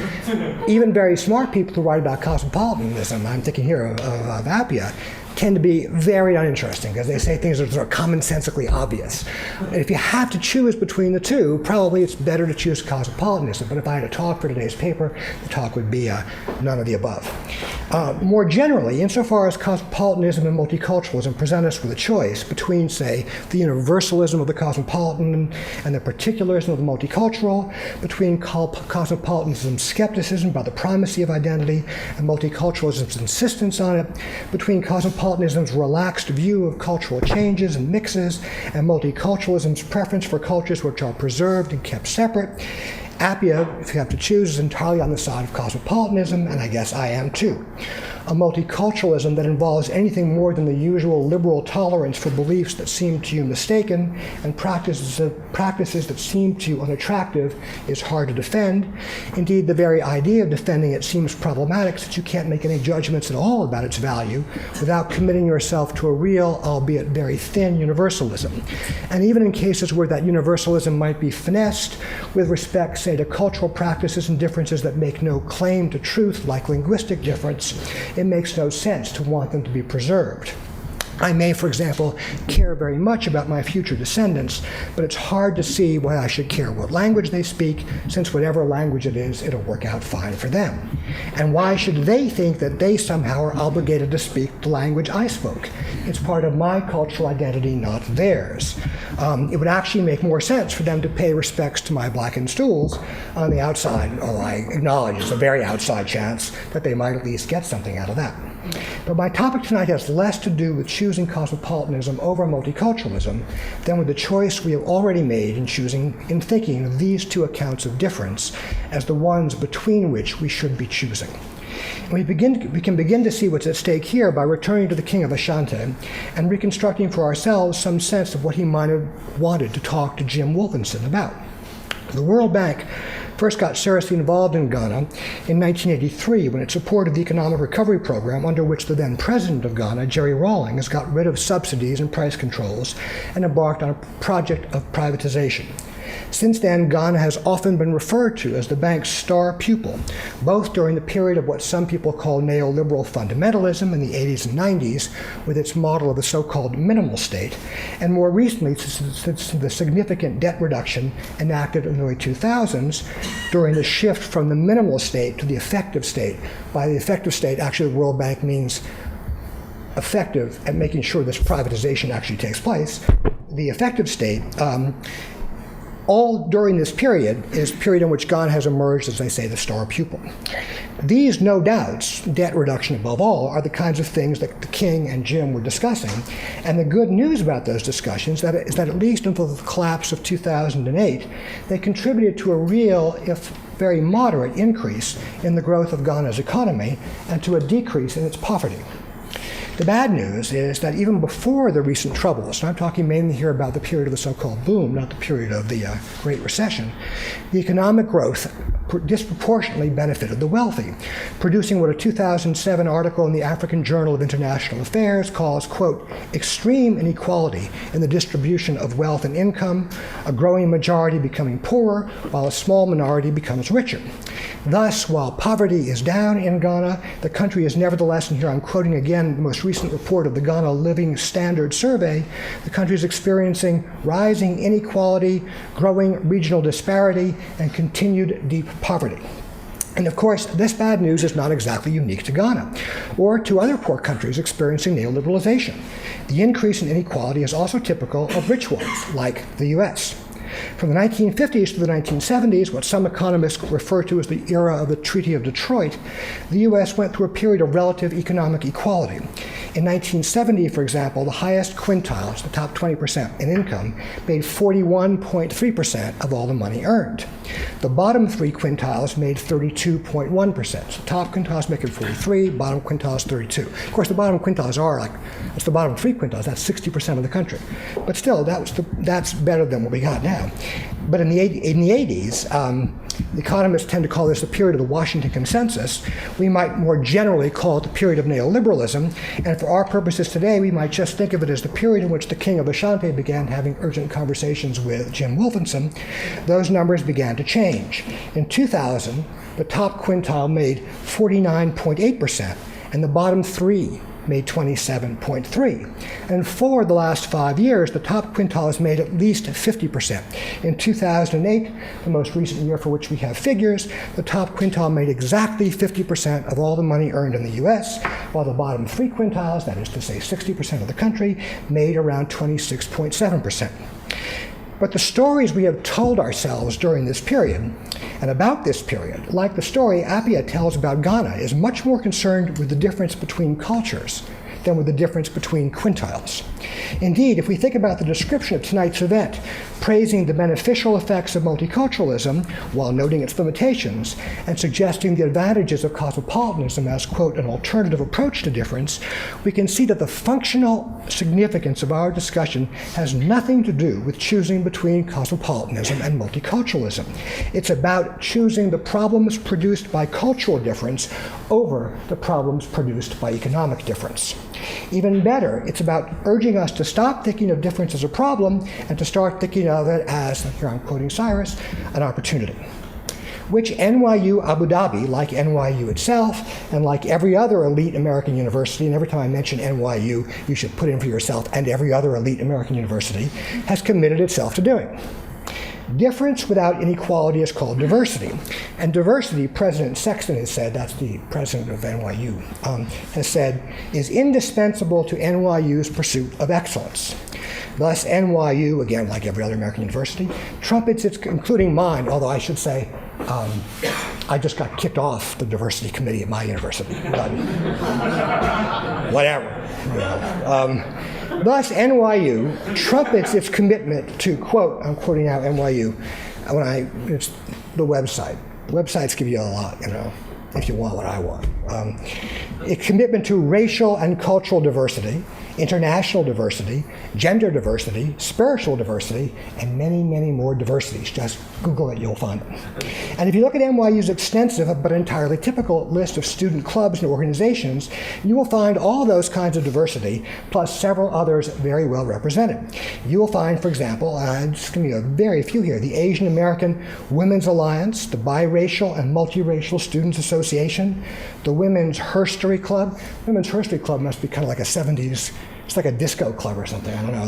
Even very smart people who write about cosmopolitanism, I'm thinking here of Appiah, tend to be very uninteresting because they say things that are commonsensically obvious. And if you have to choose between the two, probably it's better to choose cosmopolitanism. But if I had a talk for today's paper, the talk would be none of the above. More generally, insofar as cosmopolitanism and multiculturalism present us with a choice between, say, the universalism of the cosmopolitan and the particularism of the multicultural, between cosmopolitanism's skepticism about the primacy of identity and multiculturalism's insistence on it, between cosmopolitanism's relaxed view of cultural changes and mixes, and multiculturalism's preference for cultures which are preserved and kept separate, Appiah, if you have to choose, is entirely on the side of cosmopolitanism, and I guess I am too. A multiculturalism that involves anything more than the usual liberal tolerance for beliefs that seem to you mistaken and practices that seem to you unattractive is hard to defend. Indeed, the very idea of defending it seems problematic since you can't make any judgments at all about its value without committing yourself to a real, albeit very thin, universalism. And even in cases where that universalism might be finessed with respect, say, to cultural practices and differences that make no claim to truth, like linguistic difference, it makes no sense to want them to be preserved. I may, for example, care very much about my future descendants, but it's hard to see why I should care what language they speak, since whatever language it is, it'll work out fine for them. And why should they think that they somehow are obligated to speak the language I spoke? It's part of my cultural identity, not theirs. It would actually make more sense for them to pay respects to my blackened stools on the outside, although I acknowledge it's a very outside chance that they might at least get something out of that. But my topic tonight has less to do with choosing cosmopolitanism over multiculturalism than with the choice we have already made in thinking of these two accounts of difference as the ones between which we should be choosing. And we can begin to see what's at stake here by returning to the king of Ashanti and reconstructing for ourselves some sense of what he might have wanted to talk to Jim Wolfenson about. The World Bank first got seriously involved in Ghana in 1983 when it supported the economic recovery program under which the then president of Ghana, Jerry Rawlings, got rid of subsidies and price controls and embarked on a project of privatization. Since then, Ghana has often been referred to as the bank's star pupil, both during the period of what some people call neoliberal fundamentalism in the 80s and 90s, with its model of the so-called minimal state, and more recently since the significant debt reduction enacted in the early 2000s during the shift from the minimal state to the effective state. By the effective state, actually the World Bank means effective at making sure this privatization actually takes place. The effective state, all during this period is a period in which Ghana has emerged, as I say, the star pupil. These, no doubts, debt reduction above all, are the kinds of things that the King and Jim were discussing. And the good news about those discussions is that at least until the collapse of 2008, they contributed to a real, if very moderate, increase in the growth of Ghana's economy and to a decrease in its poverty. The bad news is that even before the recent troubles, and I'm talking mainly here about the period of the so-called boom, not the period of the Great Recession, the economic growth disproportionately benefited the wealthy, producing what a 2007 article in the African Journal of International Affairs calls, quote, extreme inequality in the distribution of wealth and income, a growing majority becoming poorer, while a small minority becomes richer. Thus, while poverty is down in Ghana, the country is nevertheless, and here I'm quoting again the most recent report of the Ghana Living Standard Survey, the country is experiencing rising inequality, growing regional disparity, and continued deep poverty. And of course, this bad news is not exactly unique to Ghana or to other poor countries experiencing neoliberalization. The increase in inequality is also typical of rich ones, like the US. From the 1950s to the 1970s, what some economists refer to as the era of the Treaty of Detroit, the U.S. went through a period of relative economic equality. In 1970, for example, the highest quintiles, the top 20% in income, made 41.3% of all the money earned. The bottom three quintiles made 32.1%. So top quintiles making 43, bottom quintiles 32. Of course, the bottom quintiles are it's the bottom three quintiles, that's 60% of the country. But still, that's better than what we got now. But in the 80s, the economists tend to call this the period of the Washington Consensus. We might more generally call it the period of neoliberalism, and for our purposes today, we might just think of it as the period in which the King of Ashanti began having urgent conversations with Jim Wolfenson. Those numbers began to change. In 2000, the top quintile made 49.8%, and the bottom three made 27.3%. And for the last 5 years, the top quintile has made at least 50%. In 2008, the most recent year for which we have figures, the top quintile made exactly 50% of all the money earned in the US, while the bottom three quintiles, that is to say 60% of the country, made around 26.7%. But the stories we have told ourselves during this period, and about this period, like the story Appiah tells about Ghana, is much more concerned with the difference between cultures than with the difference between quintiles. Indeed, if we think about the description of tonight's event, praising the beneficial effects of multiculturalism while noting its limitations and suggesting the advantages of cosmopolitanism as, quote, an alternative approach to difference, we can see that the functional significance of our discussion has nothing to do with choosing between cosmopolitanism and multiculturalism. It's about choosing the problems produced by cultural difference over the problems produced by economic difference. Even better, it's about urging us to stop thinking of difference as a problem and to start thinking of it as, here I'm quoting Cyrus, an opportunity. Which NYU Abu Dhabi, like NYU itself, and like every other elite American university, and every time I mention NYU, you should put in for yourself, and every other elite American university, has committed itself to doing. Difference without inequality is called diversity. And diversity, President Sexton has said, that's the president of NYU, has said, is indispensable to NYU's pursuit of excellence. Thus, NYU, again, like every other American university, trumpets its, including mine, although I should say, I just got kicked off the diversity committee at my university. But whatever. Thus, NYU trumpets its commitment to, quote, I'm quoting now NYU, it's the website. Websites give you a lot, if you want what I want. A commitment to racial and cultural diversity, international diversity, gender diversity, spiritual diversity, and many, many more diversities. Just Google it, you'll find them. And if you look at NYU's extensive but entirely typical list of student clubs and organizations, you will find all those kinds of diversity, plus several others very well represented. You will find, for example, just give me a very few here, the Asian American Women's Alliance, the Biracial and Multiracial Students Association, the Women's Herstory Club. Women's Herstory Club must be kind of like a 70s, it's like a disco club or something. I don't know.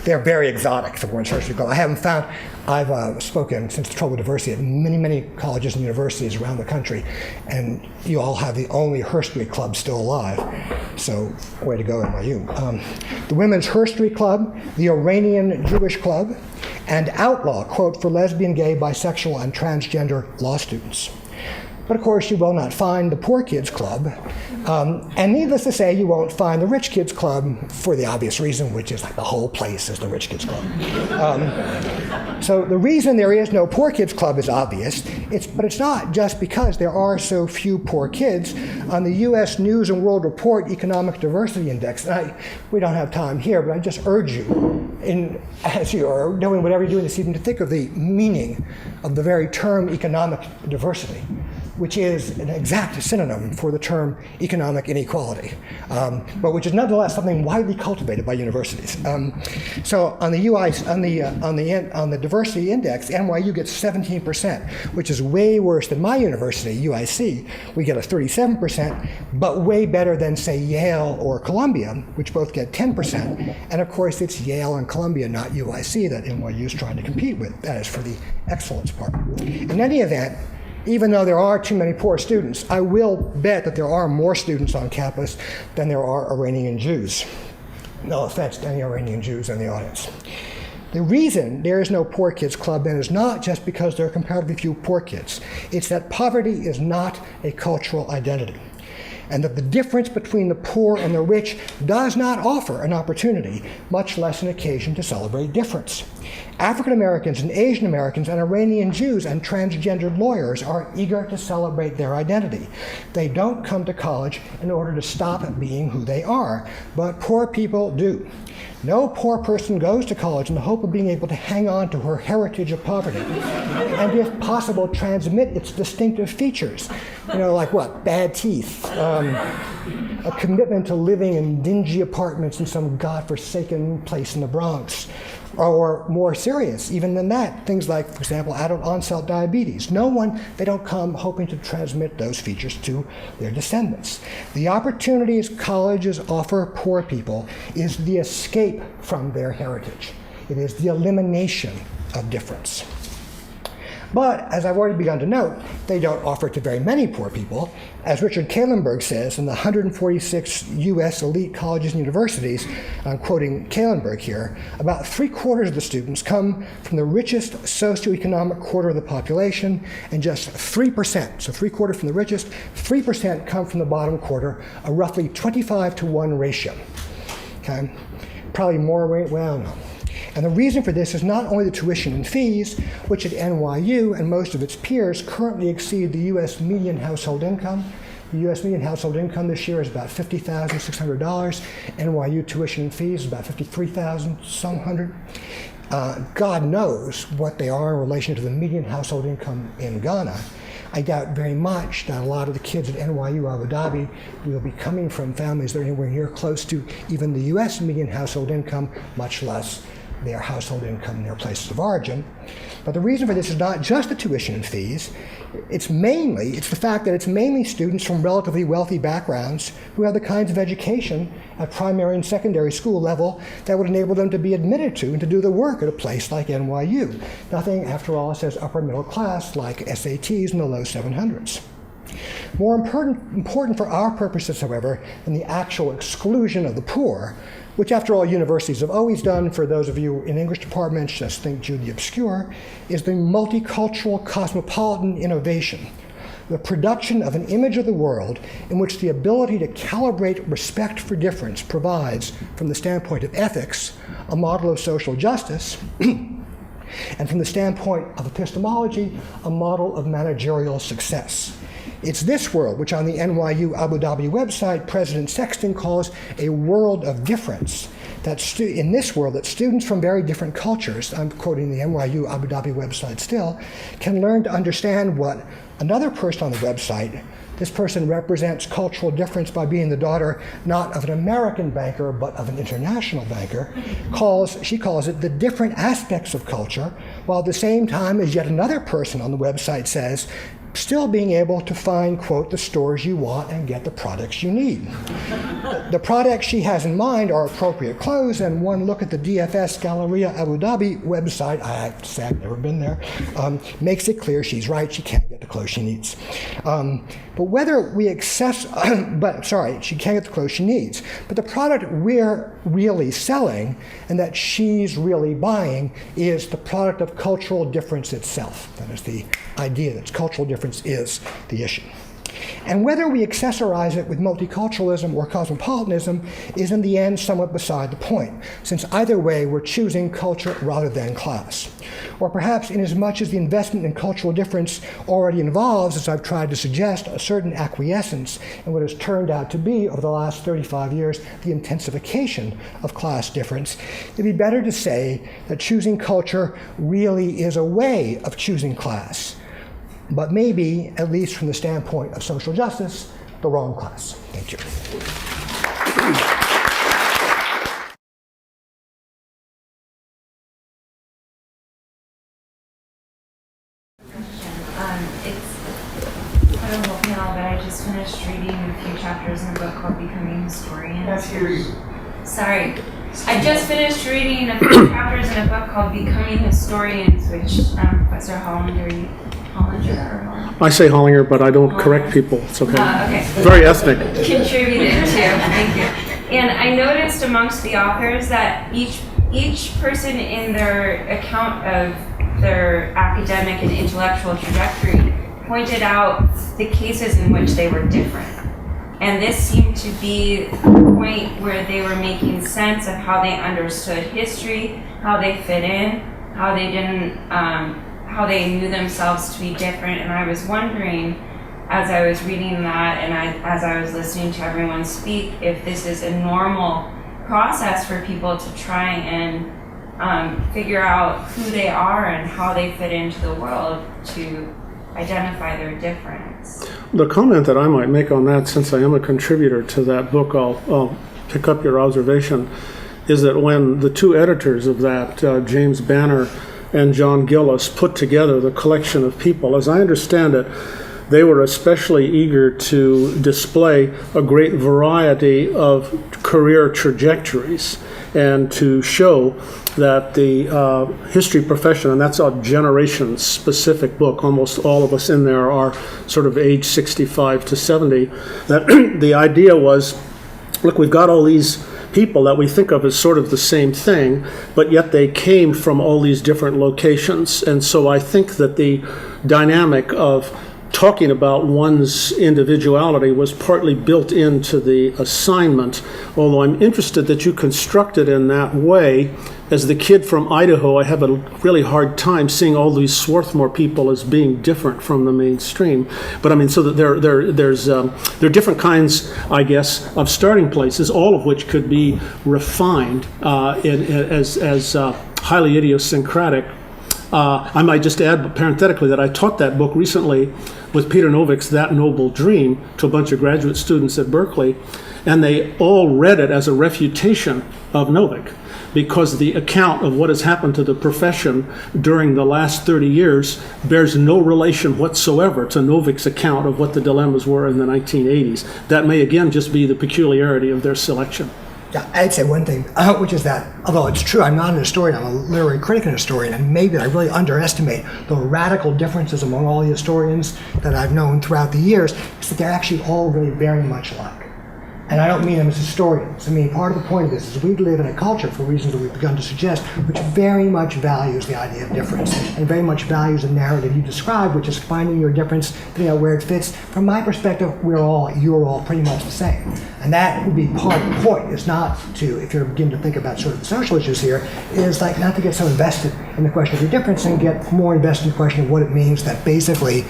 They're very exotic, the Women's Herstory Club. I haven't found, I've spoken since the Trouble with Diversity at many, many colleges and universities around the country, and you all have the only Herstory Club still alive. So, way to go, NYU. The Women's Herstory Club, the Iranian Jewish Club, and Outlaw, quote, for lesbian, gay, bisexual, and transgender law students. But of course, you will not find the Poor Kids Club. And needless to say, you won't find the Rich Kids Club for the obvious reason, which is like the whole place is the Rich Kids Club. So the reason there is no Poor Kids Club is obvious, but it's not just because there are so few poor kids. On the US News and World Report Economic Diversity Index, and we don't have time here, but I just urge you, as you are doing whatever you're doing this evening, to think of the meaning of the very term economic diversity, which is an exact synonym for the term economic inequality, but which is nonetheless something widely cultivated by universities. So on the diversity index, NYU gets 17%, which is way worse than my university, UIC. We get a 37%, but way better than, say, Yale or Columbia, which both get 10%. And of course, it's Yale and Columbia, not UIC, that NYU is trying to compete with. That is for the excellence part. In any event, even though there are too many poor students, I will bet that there are more students on campus than there are Iranian Jews. No offense to any Iranian Jews in the audience. The reason there is no Poor Kids Club then is not just because there are comparatively few poor kids. It's that poverty is not a cultural identity, and that the difference between the poor and the rich does not offer an opportunity, much less an occasion to celebrate difference. African Americans and Asian Americans and Iranian Jews and transgendered lawyers are eager to celebrate their identity. They don't come to college in order to stop being who they are, but poor people do. No poor person goes to college in the hope of being able to hang on to her heritage of poverty and, if possible, transmit its distinctive features. You know, like what? Bad teeth, a commitment to living in dingy apartments in some godforsaken place in the Bronx, or more serious even than that, things like, for example, adult onset diabetes. They don't come hoping to transmit those features to their descendants. The opportunities colleges offer poor people is the escape from their heritage. It is the elimination of difference. But, as I've already begun to note, they don't offer it to very many poor people. As Richard Kahlenberg says in the 146 US elite colleges and universities, I'm quoting Kahlenberg here, about 3/4 of the students come from the richest socioeconomic quarter of the population, and just 3%, so 3/4 from the richest, 3% come from the bottom quarter, a roughly 25-to-1 ratio. Okay? Probably more, well, no. And the reason for this is not only the tuition and fees, which at NYU and most of its peers currently exceed the US median household income. The US median household income this year is about $50,600. NYU tuition and fees is about $53,000. God knows what they are in relation to the median household income in Ghana. I doubt very much that a lot of the kids at NYU Abu Dhabi will be coming from families that are anywhere near close to even the US median household income, much less their household income in their places of origin. But the reason for this is not just the tuition and fees. It's the fact that it's mainly students from relatively wealthy backgrounds who have the kinds of education at primary and secondary school level that would enable them to be admitted to and to do the work at a place like NYU. Nothing, after all, says upper middle class like SATs in the low 700s. More important for our purposes, however, than the actual exclusion of the poor, which after all universities have always done, for those of you in English departments, just think Jew the obscure, is the multicultural cosmopolitan innovation, the production of an image of the world in which the ability to calibrate respect for difference provides, from the standpoint of ethics, a model of social justice, and from the standpoint of epistemology, a model of managerial success. It's this world, which on the NYU Abu Dhabi website, President Sexton calls a world of difference. In this world, that students from very different cultures, I'm quoting the NYU Abu Dhabi website still, can learn to understand what another person on the website, this person represents cultural difference by being the daughter not of an American banker but of an international banker, she calls it the different aspects of culture, while at the same time as yet another person on the website says, still being able to find, quote, the stores you want and get the products you need. The products she has in mind are appropriate clothes, and one look at the DFS Galleria Abu Dhabi website, I have to say I've never been there, makes it clear she's right, she can't get the clothes she needs. But whether we she can't get the clothes she needs. But the product we're really selling and that she's really buying is the product of cultural difference itself. That is the idea that cultural difference is the issue. And whether we accessorize it with multiculturalism or cosmopolitanism is in the end somewhat beside the point, since either way we're choosing culture rather than class. Or perhaps inasmuch as the investment in cultural difference already involves, as I've tried to suggest, a certain acquiescence in what has turned out to be, over the last 35 years, the intensification of class difference, it'd be better to say that choosing culture really is a way of choosing class. But maybe, at least from the standpoint of social justice, the wrong class. Thank you. It's quite a whole panel, but I just finished reading a few chapters in a book called Becoming Historians. Can't hear you. Sorry. I just finished reading a few chapters in a book called Becoming Historians, which Professor Hollinger. I say Hollinger, but I don't correct people. It's okay. Okay. Very ethnic. Contributed to. Thank you. And I noticed amongst the authors that each person in their account of their academic and intellectual trajectory pointed out the cases in which they were different. And this seemed to be the point where they were making sense of how they understood history, how they fit in, how they didn't. How they knew themselves to be different. And I was wondering, as I was reading that and as I was listening to everyone speak, if this is a normal process for people to try and figure out who they are and how they fit into the world to identify their difference. The comment that I might make on that, since I am a contributor to that book, I'll pick up your observation, is that when the two editors of that, James Banner and John Gillis, put together the collection of people, as I understand it, they were especially eager to display a great variety of career trajectories and to show that the history profession, and that's a generation-specific book, almost all of us in there are sort of age 65 to 70, that the idea was, look, we've got all these people that we think of as sort of the same thing, but yet they came from all these different locations. And so I think that the dynamic of talking about one's individuality was partly built into the assignment, although I'm interested that you construct it in that way. As the kid from Idaho, I have a really hard time seeing all these Swarthmore people as being different from the mainstream. But I mean, so that there are different kinds, I guess, of starting places, all of which could be refined as highly idiosyncratic. I might just add parenthetically that I taught that book recently with Peter Novick's That Noble Dream to a bunch of graduate students at Berkeley, and they all read it as a refutation of Novick, because the account of what has happened to the profession during the last 30 years bears no relation whatsoever to Novick's account of what the dilemmas were in the 1980s. That may again just be the peculiarity of their selection. Yeah, I'd say one thing, which is that, although it's true, I'm not a historian, I'm a literary critic and historian, and maybe I really underestimate the radical differences among all the historians that I've known throughout the years, is that they're actually all really very much alike. And I don't mean them as historians. I mean, part of the point of this is we live in a culture, for reasons that we've begun to suggest, which very much values the idea of difference, and very much values the narrative you described, which is finding your difference, figuring out where it fits. From my perspective, you're all pretty much the same. And that would be part of the point, is not to, if you're beginning to think about sort of the social issues here, is like not to get so invested in the question of your difference and get more invested in the question of what it means that basically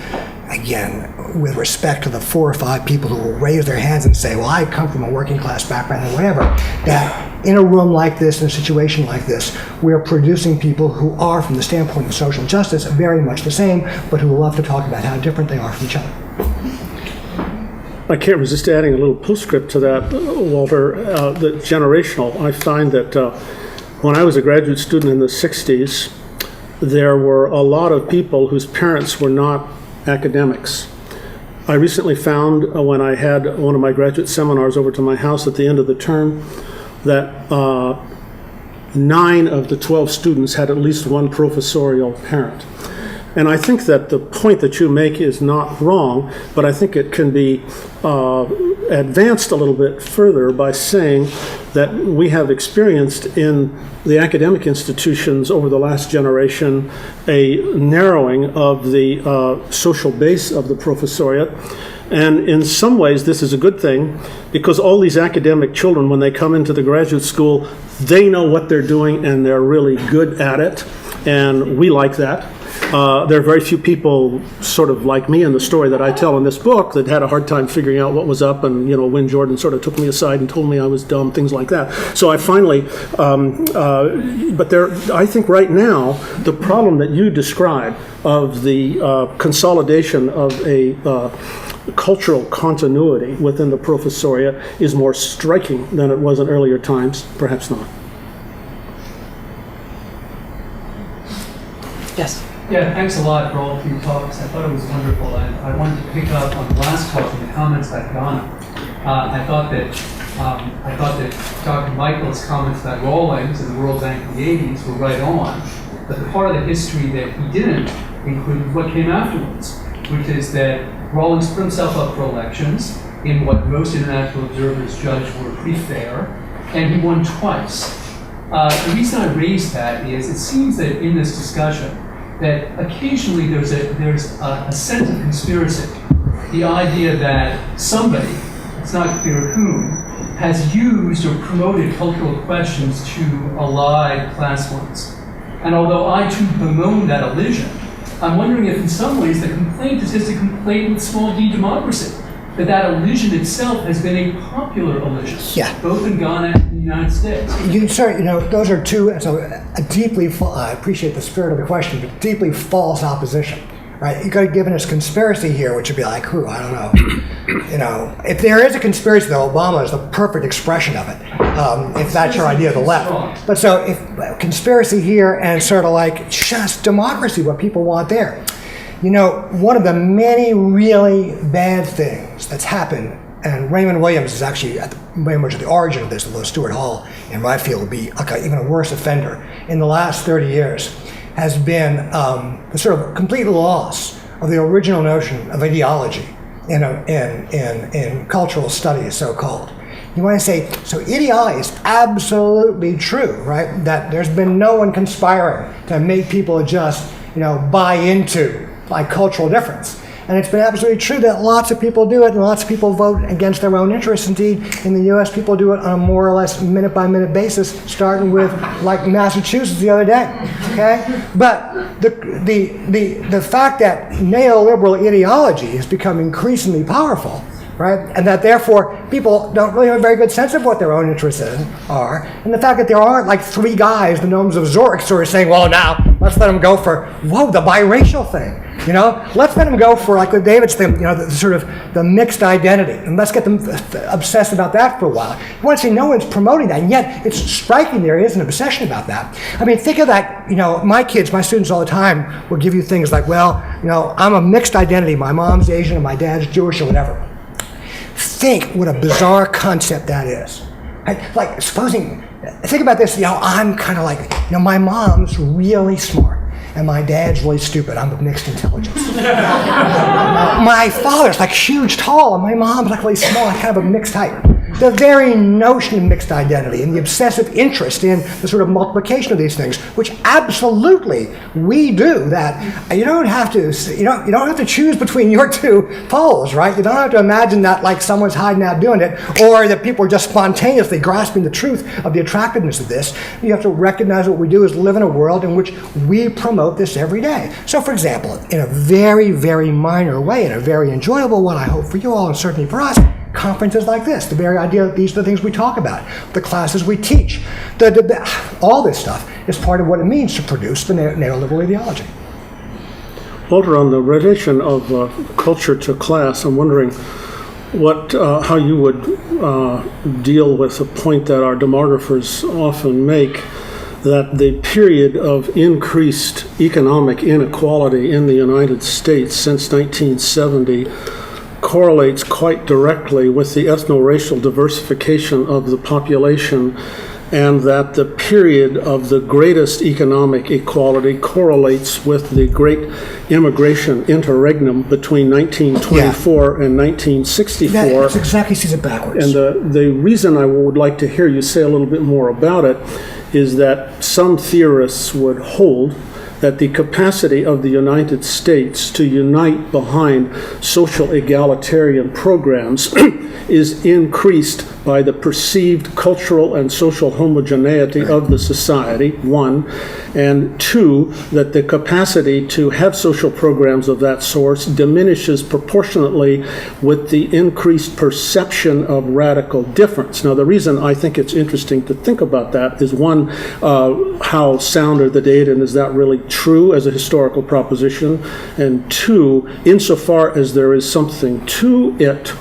again, with respect to the 4 or 5 people who will raise their hands and say, well, I come from a working class background or whatever, that in a room like this, in a situation like this, we're producing people who are, from the standpoint of social justice, very much the same, but who love to talk about how different they are from each other. I can't resist adding a little postscript to that, Walter, the generational. I find that when I was a graduate student in the 60s, there were a lot of people whose parents were not academics. I recently found when I had one of my graduate seminars over to my house at the end of the term that 9 of the 12 students had at least one professorial parent. And I think that the point that you make is not wrong, but I think it can be advanced a little bit further by saying that we have experienced in the academic institutions over the last generation a narrowing of the social base of the professoriate. And in some ways, this is a good thing, because all these academic children, when they come into the graduate school, they know what they're doing and they're really good at it. And we like that. There are very few people sort of like me in the story that I tell in this book that had a hard time figuring out what was up, and Wynne Jordan sort of took me aside and told me I was dumb, things like that. So I finally, but I think right now, the problem that you describe of the consolidation of a cultural continuity within the professoriate is more striking than it was in earlier times, perhaps not. Yes. Yeah, thanks a lot for all 3 talks. I thought it was wonderful. I wanted to pick up on the last talk and the comments about Ghana. I thought that Dr. Michael's comments about Rawlings and the World Bank in the 80s were right on, but the part of the history that he didn't include was what came afterwards, which is that Rawlings put himself up for elections in what most international observers judged were pretty fair, and he won twice. The reason I raised that is it seems that in this discussion that occasionally there's a sense of conspiracy. The idea that somebody, it's not clear whom, has used or promoted cultural questions to ally class ones. And although I too bemoan that elision, I'm wondering if in some ways the complaint is just a complaint with small d democracy. That elision itself has been a popular elision, both in Ghana and in the United States. Those are two, so a deeply, I appreciate the spirit of the question, but deeply false opposition, right? You could have given us conspiracy here, which would be like, I don't know. If there is a conspiracy, though, Obama is the perfect expression of it, if that's your idea of the left. But so if conspiracy here and sort of like just democracy, what people want there. One of the many really bad things that's happened, and Raymond Williams is actually very much at the origin of this, although Stuart Hall, in my field, would be even a worse offender, in the last 30 years, has been the sort of complete loss of the original notion of ideology in cultural studies, so-called. You want to say, so ideology is absolutely true, right? That there's been no one conspiring to make people just, buy into cultural difference. And it's been absolutely true that lots of people do it, and lots of people vote against their own interests. Indeed, in the U.S., people do it on a more or less minute-by-minute basis, starting with, Massachusetts the other day, okay? But the fact that neoliberal ideology has become increasingly powerful, right? And that therefore people don't really have a very good sense of what their own interests are. And the fact that there aren't 3 guys, the gnomes of Zork, sort of saying, well, now let's let them go for, the biracial thing. Let's let them go for the David's thing, the sort of the mixed identity. And let's get them obsessed about that for a while. You want to say no one's promoting that, and yet it's striking there is an obsession about that. I mean, think of that, my students all the time will give you things like, I'm a mixed identity. My mom's Asian and my dad's Jewish or whatever. Think what a bizarre concept that is. Right? Think about this, I'm kind of my mom's really smart and my dad's really stupid. I'm of mixed intelligence. My father's huge, tall, and my mom's really small, kind of a mixed height. the very notion of mixed identity and the obsessive interest in the sort of multiplication of these things, which absolutely we do. That you don't have to choose between your two poles, right? You don't have to imagine that like someone's hiding out doing it, or that people are just spontaneously grasping the truth of the attractiveness of this. You have to recognize what we do is live in a world in which we promote this every day. So, for example, in a very, very minor way, in a very enjoyable one, I hope for you all, and certainly for us, conferences like this, the very idea that these are the things we talk about, the classes we teach, all this stuff is part of what it means to produce the neoliberal ideology. Walter, on the relation of culture to class, I'm wondering how you would deal with a point that our demographers often make, that the period of increased economic inequality in the United States since 1970 correlates quite directly with the ethno-racial diversification of the population, and that the period of the greatest economic equality correlates with the great immigration interregnum between 1924 and 1964. That's exactly sees it backwards. And the reason I would like to hear you say a little bit more about it is that some theorists would hold that the capacity of the United States to unite behind social egalitarian programs is increased by the perceived cultural and social homogeneity of the society, one, and two, that the capacity to have social programs of that sort diminishes proportionately with the increased perception of radical difference. Now, the reason I think it's interesting to think about that is, one, how sound are the data, and is that really true as a historical proposition? And two, insofar as there is something to it,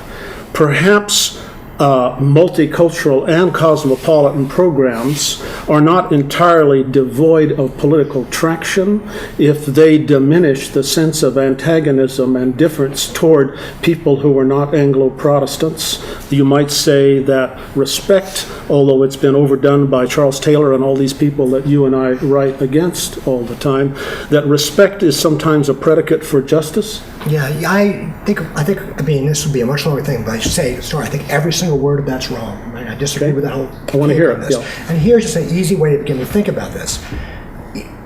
perhaps multicultural and cosmopolitan programs are not entirely devoid of political traction if they diminish the sense of antagonism and difference toward people who are not Anglo-Protestants. You might say that respect, although it's been overdone by Charles Taylor and all these people that you and I write against all the time, that respect is sometimes a predicate for justice. Yeah, I mean, this would be a much longer thing, but I should say, sorry, I think every single word of that's wrong. Right? I disagree with that whole. I want to hear it. Yeah. And here's just an easy way to begin to think about this.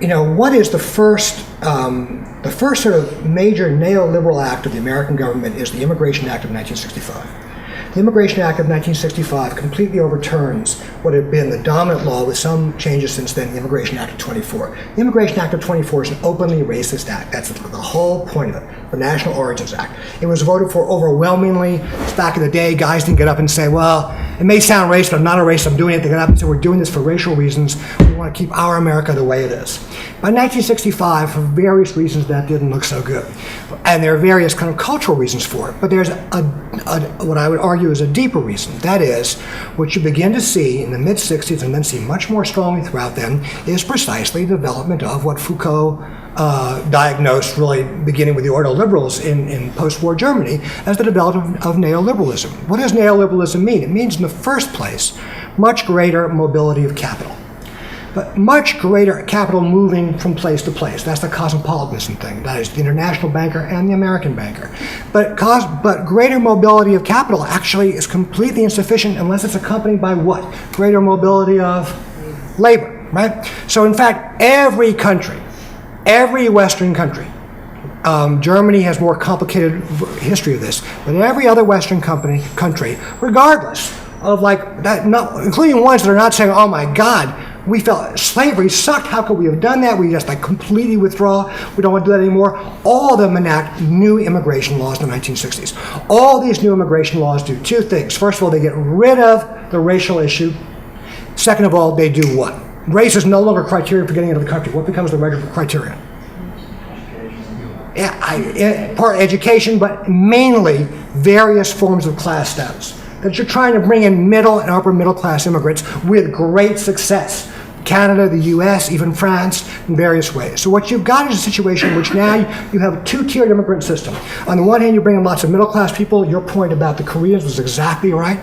You know, what is the first sort of major neoliberal act of the American government is the Immigration Act of 1965. The Immigration Act of 1965 completely overturns what had been the dominant law, with some changes since then, the Immigration Act of 24. The Immigration Act of 24 is an openly racist act. That's the whole point of it, the National Origins Act. It was voted for overwhelmingly. Back in the day, guys didn't get up and say, well, it may sound racist, but I'm not a racist, I'm doing it. They got up and said, we're doing this for racial reasons. We want to keep our America the way it is. By 1965, for various reasons, that didn't look so good. And there are various kind of cultural reasons for it. But there's what I would argue is a deeper reason. That is, what you begin to see in the mid-60s and then see much more strongly throughout them is precisely the development of what Foucault diagnosed, really beginning with the Ordo Liberals in post-war Germany, as the development of neoliberalism. What does neoliberalism mean? It means, in the first place, much greater mobility of capital. But much greater capital moving from place to place. That's the cosmopolitanism thing. That is the international banker and the American banker. But greater mobility of capital actually is completely insufficient unless it's accompanied by what? Greater mobility of labor, right? So in fact, every country, every Western country, Germany has more complicated history of this, but every other Western country, regardless of like that, including ones that are not saying, oh my God, we felt slavery sucked. How could we have done that? We just like completely withdraw. We don't want to do that anymore. All of them enact new immigration laws in the 1960s. All these new immigration laws do two things. First of all, they get rid of the racial issue. Second of all, they do what? Race is no longer a criterion for getting into the country. What becomes the regular criterion? Part education, but mainly various forms of class status. That you're trying to bring in middle and upper middle class immigrants with great success. Canada, the US, even France, in various ways. So what you've got is a situation in which now you have a two-tiered immigrant system. On the one hand, you bring in lots of middle-class people. Your point about the Koreans was exactly right.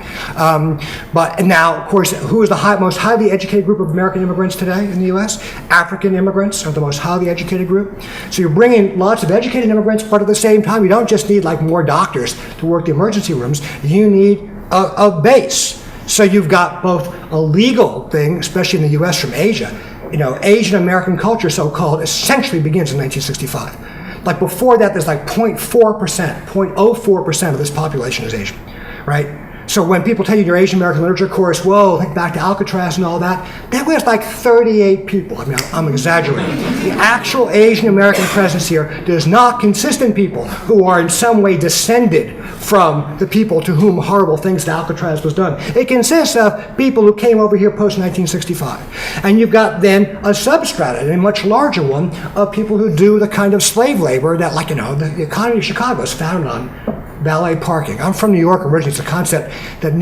But now, of course, who is the most highly educated group of American immigrants today in the US? African immigrants are the most highly educated group. So you're bringing lots of educated immigrants, but at the same time, you don't just need like more doctors to work the emergency rooms. You need of base. So you've got both a legal thing, especially in the U.S. from Asia. Asian American culture, so-called, essentially begins in 1965. Like before that, there's like 0.4%, 0.04% of this population is Asian, right? So when people tell you in your Asian American literature course, whoa, think back to Alcatraz and all that was like 38 people. I mean, I'm exaggerating. The actual Asian American presence here does not consist in people who are in some way descended from the people to whom horrible things to Alcatraz was done. It consists of people who came over here post-1965. And you've got then a substrata, and a much larger one, of people who do the kind of slave labor that, like, the economy of Chicago is founded on valet parking. I'm from New York originally. It's a concept that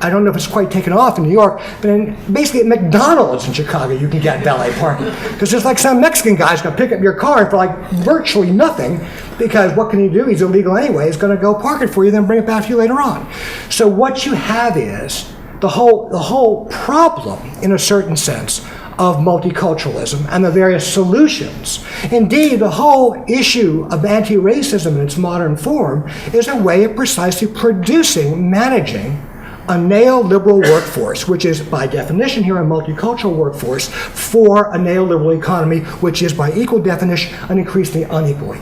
I don't know if it's quite taken off in New York, but basically at McDonald's in Chicago you can get valet parking. Because there's like some Mexican guy's going to pick up your car for like virtually nothing, because what can he do? He's illegal anyway. He's going to go park it for you, then bring it back to you later on. So what you have is the whole problem, in a certain sense, of multiculturalism and the various solutions. Indeed, the whole issue of anti-racism in its modern form is a way of precisely managing a neoliberal workforce, which is by definition here a multicultural workforce, for a neoliberal economy, which is by equal definition an increasingly unequal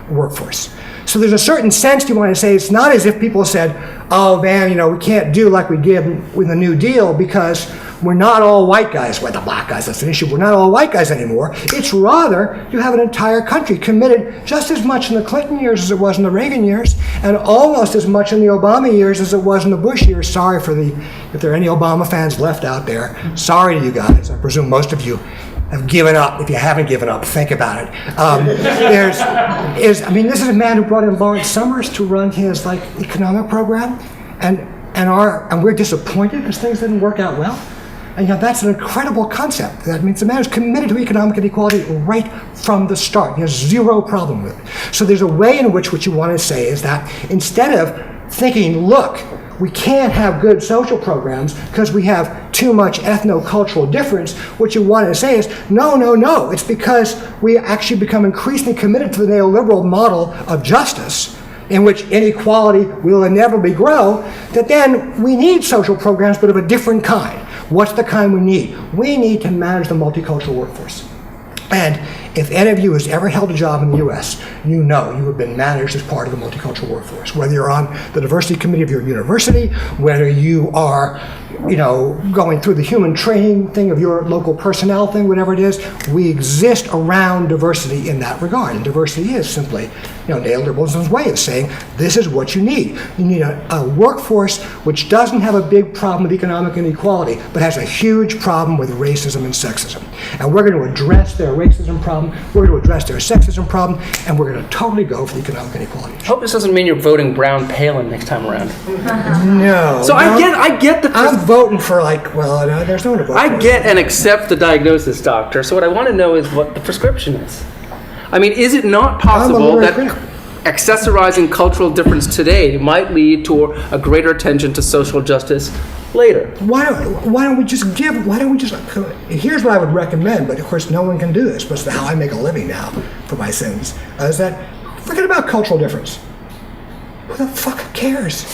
workforce. So there's a certain sense you want to say, it's not as if people said, oh man, we can't do like we did with the New Deal because we're not all white guys. Well, the black guys, that's an issue. We're not all white guys anymore. It's rather, you have an entire country committed just as much in the Clinton years as it was in the Reagan years, and almost as much in the Obama years as it was in the Bush years. Sorry if there are any Obama fans left out there. Sorry to you guys. I presume most of you have given up. If you haven't given up, think about it. This is a man who brought in Lawrence Summers to run his economic program, and we're disappointed because things didn't work out well. And that's an incredible concept. That means the man is committed to economic inequality right from the start. He has zero problem with it. So there's a way in which what you want to say is that instead of thinking, look, we can't have good social programs because we have too much ethno-cultural difference, what you want to say is, no. It's because we actually become increasingly committed to the neoliberal model of justice, in which inequality will inevitably grow, that then we need social programs, but of a different kind. What's the kind we need? We need to manage the multicultural workforce. And if any of you has ever held a job in the US, you know you have been managed as part of the multicultural workforce. Whether you're on the diversity committee of your university, whether you are going through the human training thing of your local personnel thing, whatever it is, we exist around diversity in that regard. And diversity is simply, neoliberalism's way of saying, this is what you need. You need a workforce which doesn't have a big problem with economic inequality, but has a huge problem with racism and sexism. And we're going to address their racism problem, we're going to address their sexism problem, and we're going to totally go for the economic inequality. I hope this doesn't mean you're voting Brown Palin next time around. No. So I get the... I'm voting for there's no one to vote for. I get and accept the diagnosis, doctor. So what I want to know is what the prescription is. I mean, is it not possible that accessorizing cultural difference today might lead to a greater attention to social justice later? Why don't we just here's what I would recommend, but of course no one can do this, but it's how I make a living now for my sins, is that forget about cultural difference. Who the fuck cares?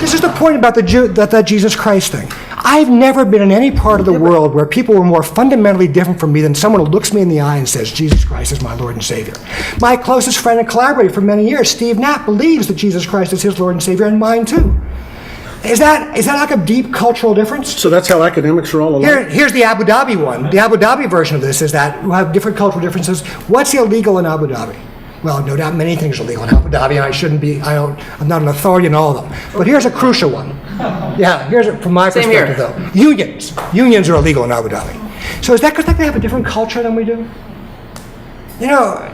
This is the point about the Jesus Christ thing. I've never been in any part of the world where people were more fundamentally different from me than someone who looks me in the eye and says, Jesus Christ is my Lord and Savior. My closest friend and collaborator for many years, Steve Knapp, believes that Jesus Christ is his Lord and Savior, and mine too. Is that like a deep cultural difference? So that's how academics are all alike? Here's the Abu Dhabi one. The Abu Dhabi version of this is that we have different cultural differences. What's illegal in Abu Dhabi? Well, no doubt many things are illegal in Abu Dhabi, and I'm not an authority on all of them. But here's a crucial one. Yeah, here's it from my perspective, though. Unions are illegal in Abu Dhabi. So is that because they have a different culture than we do?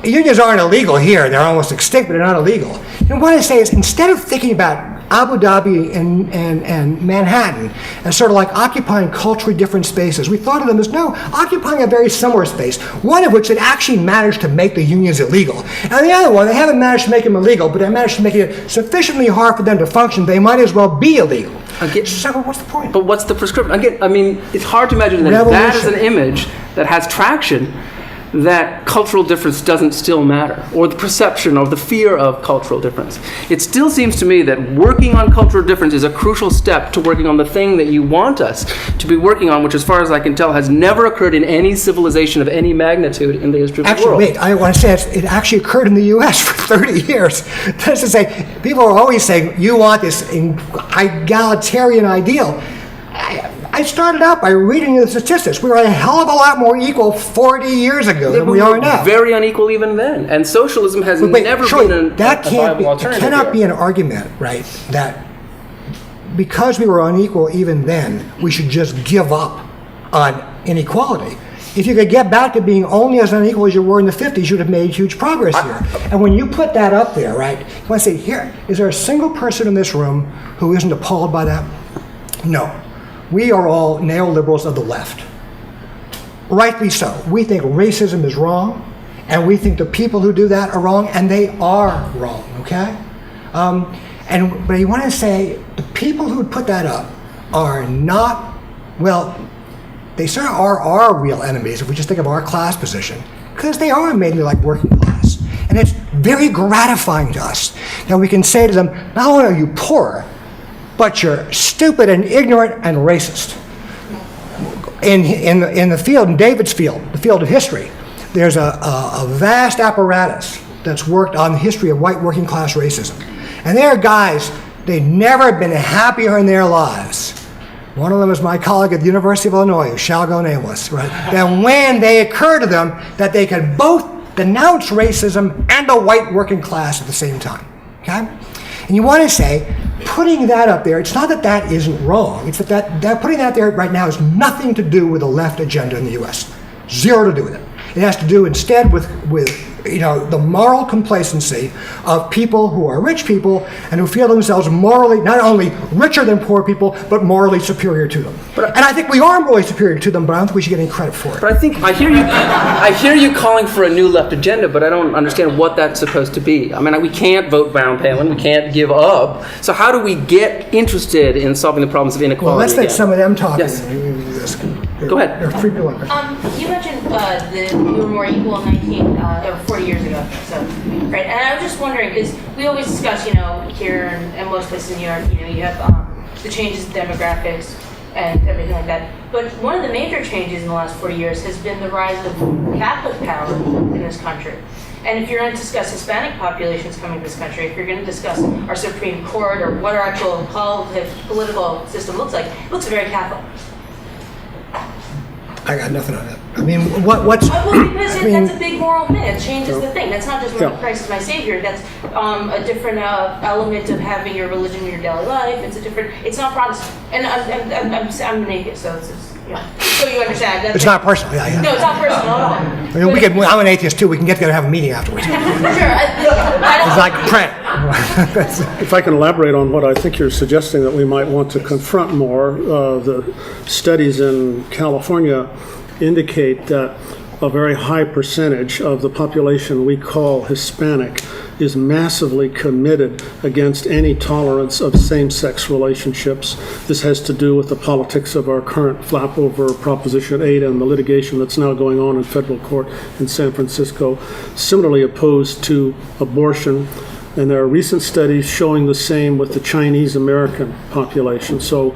Unions aren't illegal here. They're almost extinct, but they're not illegal. What I say is, instead of thinking about Abu Dhabi and Manhattan as sort of like occupying culturally different spaces, we thought of them as occupying a very similar space, one of which had actually managed to make the unions illegal. And the other one, they haven't managed to make them illegal, but they managed to make it sufficiently hard for them to function, they might as well be illegal. So what's the point? But what's the prescription? Again, it's hard to imagine that is an image that has traction that cultural difference doesn't still matter, or the perception or the fear of cultural difference. It still seems to me that working on cultural difference is a crucial step to working on the thing that you want us to be working on, which, as far as I can tell, has never occurred in any civilization of any magnitude in the history of the world. Wait, I want to say it actually occurred in the U.S. for 30 years. That's to say, people are always saying, you want this egalitarian ideal. I started out by reading the statistics. We were a hell of a lot more equal 40 years ago than we are now. Very unequal even then. And socialism has never been a viable alternative. It cannot be an argument, right, that because we were unequal even then, we should just give up on inequality. If you could get back to being only as unequal as you were in the 50s, you'd have made huge progress here. And when you put that up there, right, you want to say, here, is there a single person in this room who isn't appalled by that? No. We are all neoliberals of the left. Rightly so. We think racism is wrong, and we think the people who do that are wrong, and they are wrong, okay? But you want to say the people who put that up are not, well, they sort of are our real enemies if we just think of our class position, because they are mainly like working class. And it's very gratifying to us that we can say to them, not only are you poor, but you're stupid and ignorant and racist. In the field, in David's field, the field of history, there's a vast apparatus that's worked on the history of white working class racism. And there are guys, they've never been happier in their lives. One of them is my colleague at the University of Illinois, who shall go nameless, right? Then when they occur to them that they can both denounce racism and the white working class at the same time, okay? And you want to say, putting that up there, it's not that that isn't wrong. It's that putting that there right now has nothing to do with the left agenda in the U.S. Zero to do with it. It has to do instead with the moral complacency of people who are rich people and who feel themselves morally not only richer than poor people, but morally superior to them. And I think we are morally superior to them, but I don't think we should get any credit for it. But I hear you calling for a new left agenda, but I don't understand what that's supposed to be. I mean, we can't vote Brown Palin, we can't give up. So how do we get interested in solving the problems of inequality? Well, let's let some of them talk. Yes. Go ahead. There are three people. You mentioned that we were more equal 40 years ago, so, right? And I was just wondering, because we always discuss, here and most places in New York, you have the changes in demographics and everything like that. But one of the major changes in the last 40 years has been the rise of Catholic power in this country. And if you're going to discuss Hispanic populations coming to this country, if you're going to discuss our Supreme Court or what our actual political system looks like, it looks very Catholic. I got nothing on that. I mean, what's... Well, because that's a big moral thing. It changes the thing. That's not just Christ is my Savior. That's a different element of having your religion in your daily life. It's not Protestant. And I'm an atheist, so it's so you understand. It's not personal. Yeah. No, it's not personal at all. I'm an atheist too. We can get together and have a meeting afterwards. For sure. It's like print. If I can elaborate on what I think you're suggesting that we might want to confront more, the studies in California indicate that a very high percentage of the population we call Hispanic is massively committed against any tolerance of same-sex relationships. This has to do with the politics of our current flap over Proposition 8 and the litigation that's now going on in federal court in San Francisco. Similarly opposed to abortion, and there are recent studies showing the same with the Chinese American population. So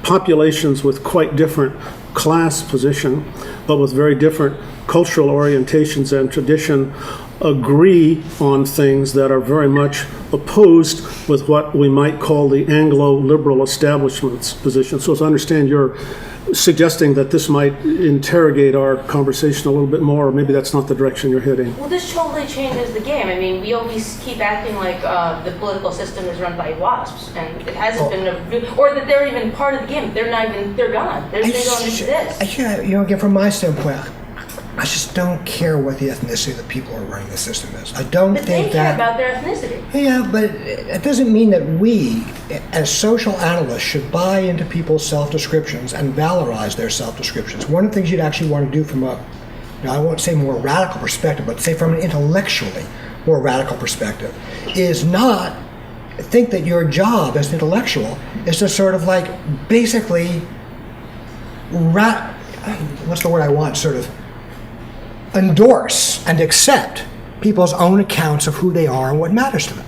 populations with quite different class position, but with very different cultural orientations and tradition agree on things that are very much opposed with what we might call the Anglo-liberal establishment's position. So as I understand, you're suggesting that this might interrogate our conversation a little bit more, or maybe that's not the direction you're heading. Well, this totally changes the game. I mean, we always keep acting like the political system is run by WASPs, and it hasn't been, or that they're even part of the game. They're not even, they're gone. They don't into this. Again, from my standpoint, I just don't care what the ethnicity of the people who are running the system is. I don't but think they care about their ethnicity. Yeah, but it doesn't mean that we, as social analysts, should buy into people's self-descriptions and valorize their self-descriptions. One of the things you'd actually want to do from a, I won't say more radical perspective, but say from an intellectually more radical perspective, is not think that your job as an intellectual is to sort of like basically, what's the word I want, sort of, endorse and accept people's own accounts of who they are and what matters to them.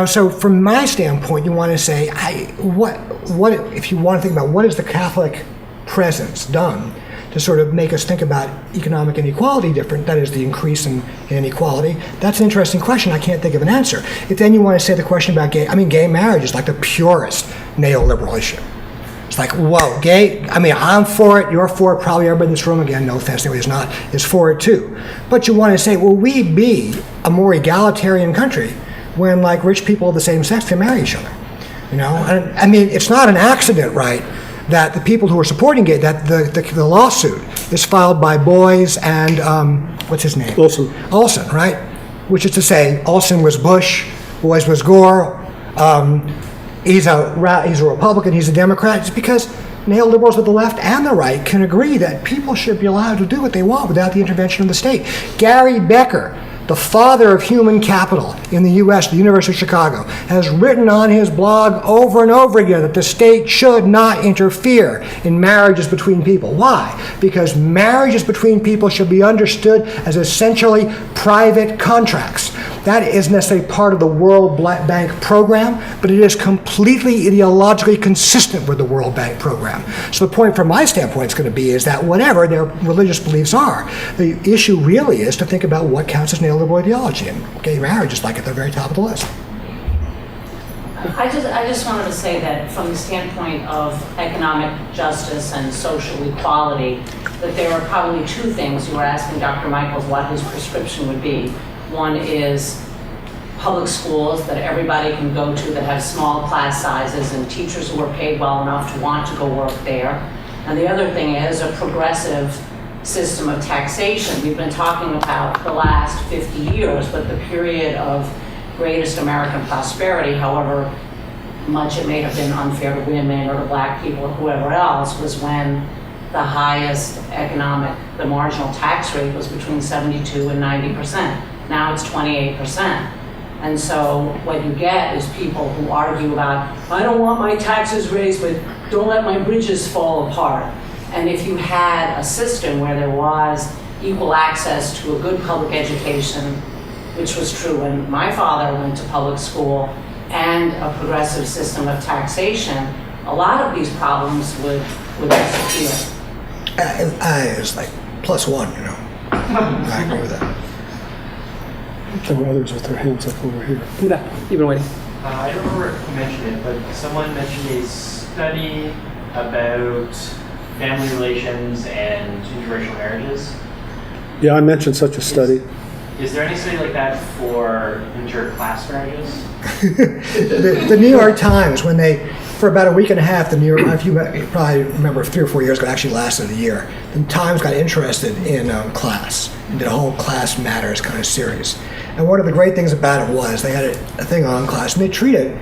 So from my standpoint, you want to say, what if you want to think about what has the Catholic presence done to sort of make us think about economic inequality different, that is the increase in inequality, that's an interesting question. I can't think of an answer. If then you want to say the question about gay marriage is like the purest neoliberal issue. It's like, whoa, gay, I'm for it, you're for it, probably everybody in this room, again, no offense, anybody who's not, is for it too. But you want to say, will we be a more egalitarian country when like rich people of the same sex can marry each other? And it's not an accident, right, that the people who are supporting gay, that the lawsuit is filed by Boys and, what's his name? Olson, right? Which is to say, Olson was Bush, Boys was Gore, he's a Republican, he's a Democrat. It's because neoliberals of the left and the right can agree that people should be allowed to do what they want without the intervention of the state. Gary Becker, the father of human capital in the U.S., the University of Chicago, has written on his blog over and over again that the state should not interfere in marriages between people. Why? Because marriages between people should be understood as essentially private contracts. That isn't necessarily part of the World Bank program, but it is completely ideologically consistent with the World Bank program. So the point from my standpoint is going to be is that whatever their religious beliefs are, the issue really is to think about what counts as neoliberal ideology, and gay marriage is like at the very top of the list. I just wanted to say that from the standpoint of economic justice and social equality, that there are probably two things. You were asking Dr. Michaels what his prescription would be. One is public schools that everybody can go to that have small class sizes and teachers who are paid well enough to want to go work there. And the other thing is a progressive system of taxation. We've been talking about the last 50 years, but the period of greatest American prosperity, however much it may have been unfair to women or to black people or whoever else, was when the highest the marginal tax rate was between 72 and 90%. Now it's 28%. And so what you get is people who argue about, I don't want my taxes raised, but don't let my bridges fall apart. And if you had a system where there was equal access to a good public education, which was true when my father went to public school, and a progressive system of taxation, a lot of these problems would disappear. It's like +1, I agree with that. There were others with their hands up over here. Yeah, you've been waiting. I don't remember who mentioned it, but someone mentioned a study about family relations and interracial marriages. Yeah, I mentioned such a study. Is there any study like that for inter-class marriages? the New York Times, when they, for about a week and a half, the New York, if you probably remember 3 or 4 years ago, it actually lasted a year, the Times got interested in class, and did a whole Class Matters kind of series. And one of the great things about it was they had a thing on class, and they treated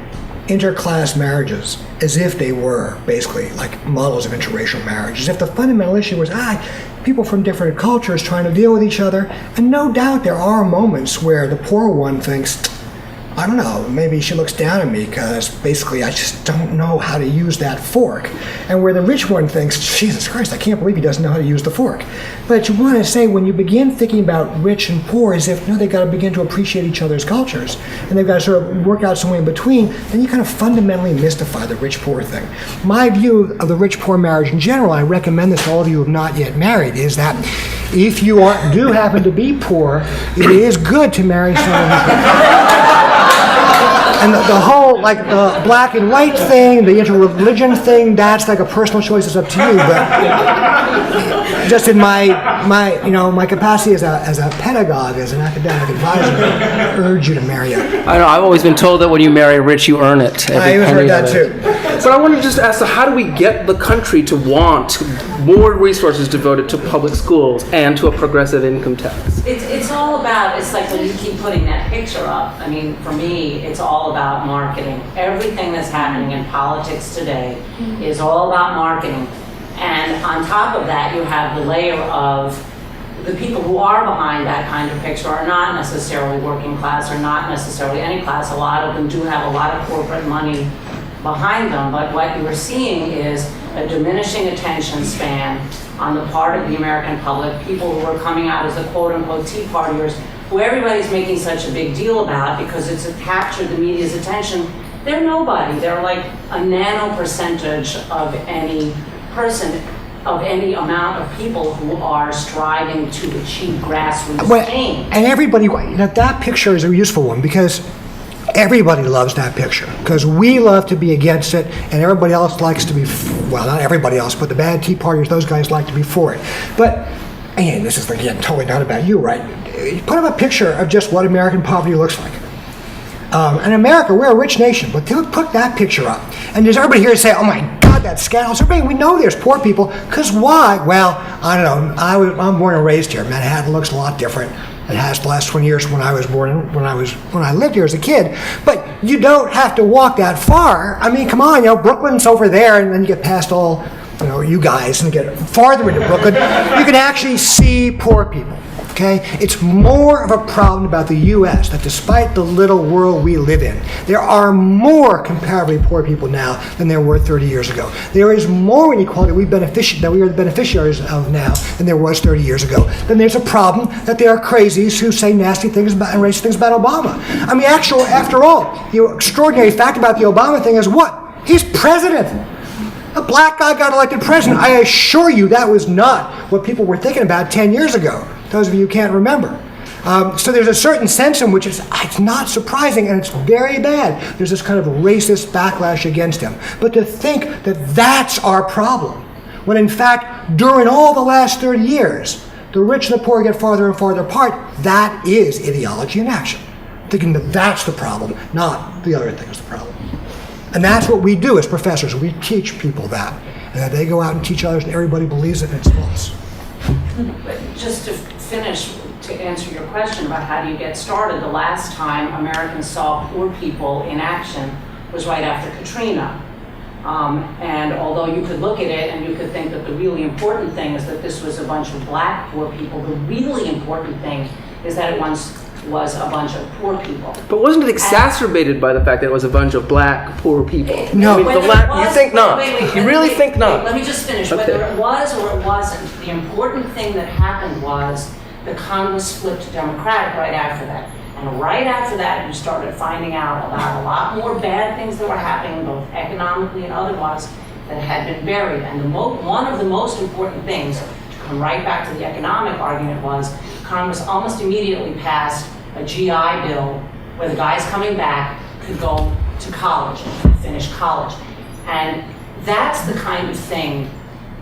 interclass marriages as if they were basically like models of interracial marriage, as if the fundamental issue was, people from different cultures trying to deal with each other. And no doubt there are moments where the poor one thinks, I don't know, maybe she looks down at me because basically I just don't know how to use that fork. And where the rich one thinks, Jesus Christ, I can't believe he doesn't know how to use the fork. But you want to say, when you begin thinking about rich and poor as if, they've got to begin to appreciate each other's cultures, and they've got to sort of work out somewhere in between, then you kind of fundamentally mystify the rich-poor thing. My view of the rich-poor marriage in general, I recommend this to all of you who have not yet married, is that if you do happen to be poor, it is good to marry someone and the whole, like, the black and white thing, the interreligion thing, that's like a personal choice. It's up to you. But just in my capacity as a pedagogue, as an academic advisor, I urge you to marry a. I know. I've always been told that when you marry rich, you earn it. I even heard that too. But I want to just ask, so how do we get the country to want more resources devoted to public schools and to a progressive income tax? It's all about, it's like when you keep putting that picture up, I mean, for me, it's all about marketing. Everything that's happening in politics today is all about marketing. And on top of that, you have the layer of the people who are behind that kind of picture are not necessarily working class or not necessarily any class. A lot of them do have a lot of corporate money behind them, but what you are seeing is a diminishing attention span on the part of the American public, people who are coming out as the quote-unquote Tea Partiers, who everybody's making such a big deal about because it's captured the media's attention. They're nobody. They're like a nano percentage of any person, of any amount of people who are striving to achieve grassroots change. And everybody, that picture is a useful one because everybody loves that picture because we love to be against it and everybody else likes to be, well, not everybody else, but the bad Tea Partiers, those guys like to be for it. But, and this is again totally not about you, right? Put up a picture of just what American poverty looks like. In America, we're a rich nation, but put that picture up. And there's everybody here to say, oh my God, that's scandalous. Everybody, we know there's poor people, because why? Well, I don't know. I'm born and raised here. Manhattan looks a lot different. It has the last 20 years when I was born, when I lived here as a kid. But you don't have to walk that far. I mean, come on, Brooklyn's over there, and then you get past all, you guys, and get farther into Brooklyn, you can actually see poor people. Okay? It's more of a problem about the U.S. that despite the little world we live in, there are more comparably poor people now than there were 30 years ago. There is more inequality that we are the beneficiaries of now than there was 30 years ago. Then there's a problem that there are crazies who say nasty things about and racist things about Obama. I mean, after all, the extraordinary fact about the Obama thing is what? He's president. A black guy got elected president. I assure you that was not what people were thinking about 10 years ago. Those of you who can't remember. So there's a certain sense in which it's not surprising and it's very bad. There's this kind of racist backlash against him. But to think that that's our problem, when in fact, during all the last 30 years, the rich and the poor get farther and farther apart, that is ideology in action. Thinking that that's the problem, not the other thing is the problem. And that's what we do as professors. We teach people that. And that they go out and teach others and everybody believes it and it's false. But just to finish, to answer your question about how do you get started, the last time Americans saw poor people in action was right after Katrina. And although you could look at it and you could think that the really important thing is that this was a bunch of black poor people, the really important thing is that it once was a bunch of poor people. But wasn't it exacerbated by the fact that it was a bunch of black poor people? No. You think not? You really think not? Let me just finish. Okay. Whether it was or it wasn't, the important thing that happened was the Congress flipped Democratic right after that. And right after that, you started finding out about a lot more bad things that were happening, both economically and otherwise, that had been buried. And one of the most important things, to come right back to the economic argument, was Congress almost immediately passed a GI Bill where the guys coming back could go to college and finish college. And that's the kind of thing,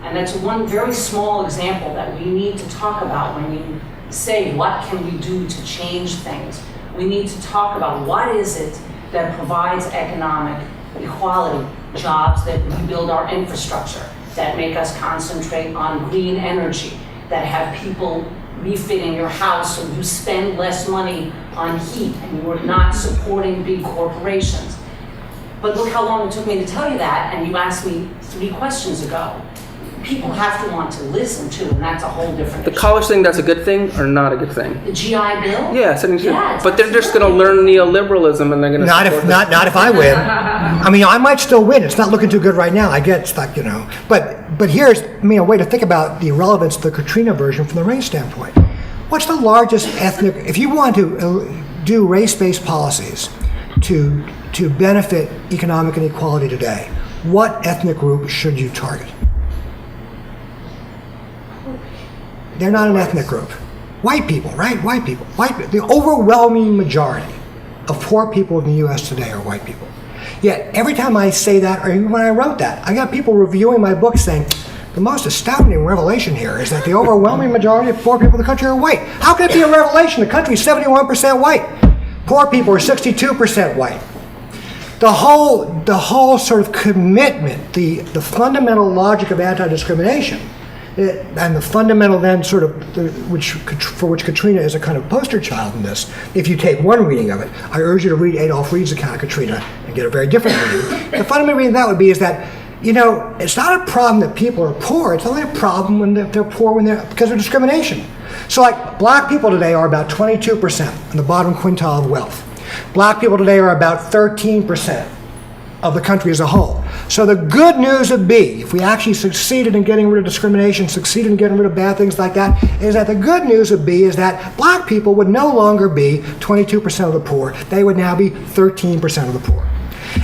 and that's one very small example that we need to talk about when you say, what can we do to change things? We need to talk about what is it that provides economic equality, jobs that rebuild our infrastructure, that make us concentrate on green energy, that have people refitting your house so you spend less money on heat and you're not supporting big corporations. But look how long it took me to tell you that, and you asked me 3 questions ago. People have to want to listen too, and that's a whole different The issue. college thing, that's a good thing or not a good thing? The GI Bill? Yeah, Yeah, but they're just going to learn neoliberalism and they're going to Not if I win. I mean, I might still win. It's not looking too good right now. I get stuck, But here's a way to think about the relevance of the Katrina version from the race standpoint. What's the largest ethnic? If you want to do race-based policies to benefit economic inequality today, what ethnic group should you target? They're not an ethnic group. White people, right? White people. The overwhelming majority of poor people in the U.S. today are white people. Yet every time I say that, or even when I wrote that, I got people reviewing my book saying, the most astounding revelation here is that the overwhelming majority of poor people in the country are white. How can it be a revelation? The country is 71% white. Poor people are 62% white. The whole sort of commitment, the fundamental logic of anti-discrimination, and the fundamental then sort of, for which Katrina is a kind of poster child in this, if you take one reading of it, I urge you to read Adolph Reed's account of Katrina and get a very different reading. The fundamental reading of that would be is that, it's not a problem that people are poor, it's only a problem when they're poor because of discrimination. So like, black people today are about 22% in the bottom quintile of wealth. Black people today are about 13% of the country as a whole. So the good news would be, if we actually succeeded in getting rid of discrimination, succeeded in getting rid of bad things like that, is that the good news would be is that black people would no longer be 22% of the poor. They would now be 13% of the poor.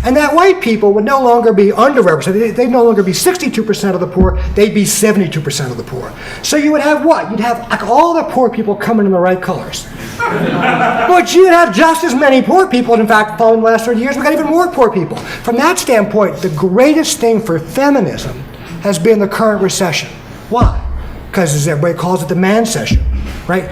And that white people would no longer be underrepresented. They'd no longer be 62% of the poor. They'd be 72% of the poor. So you would have what? You'd have like all the poor people coming in the right colors. But you'd have just as many poor people. And in fact, following the last 30 years, we've got even more poor people. From that standpoint, the greatest thing for feminism has been the current recession. Why? Because as everybody calls it, the man session, right?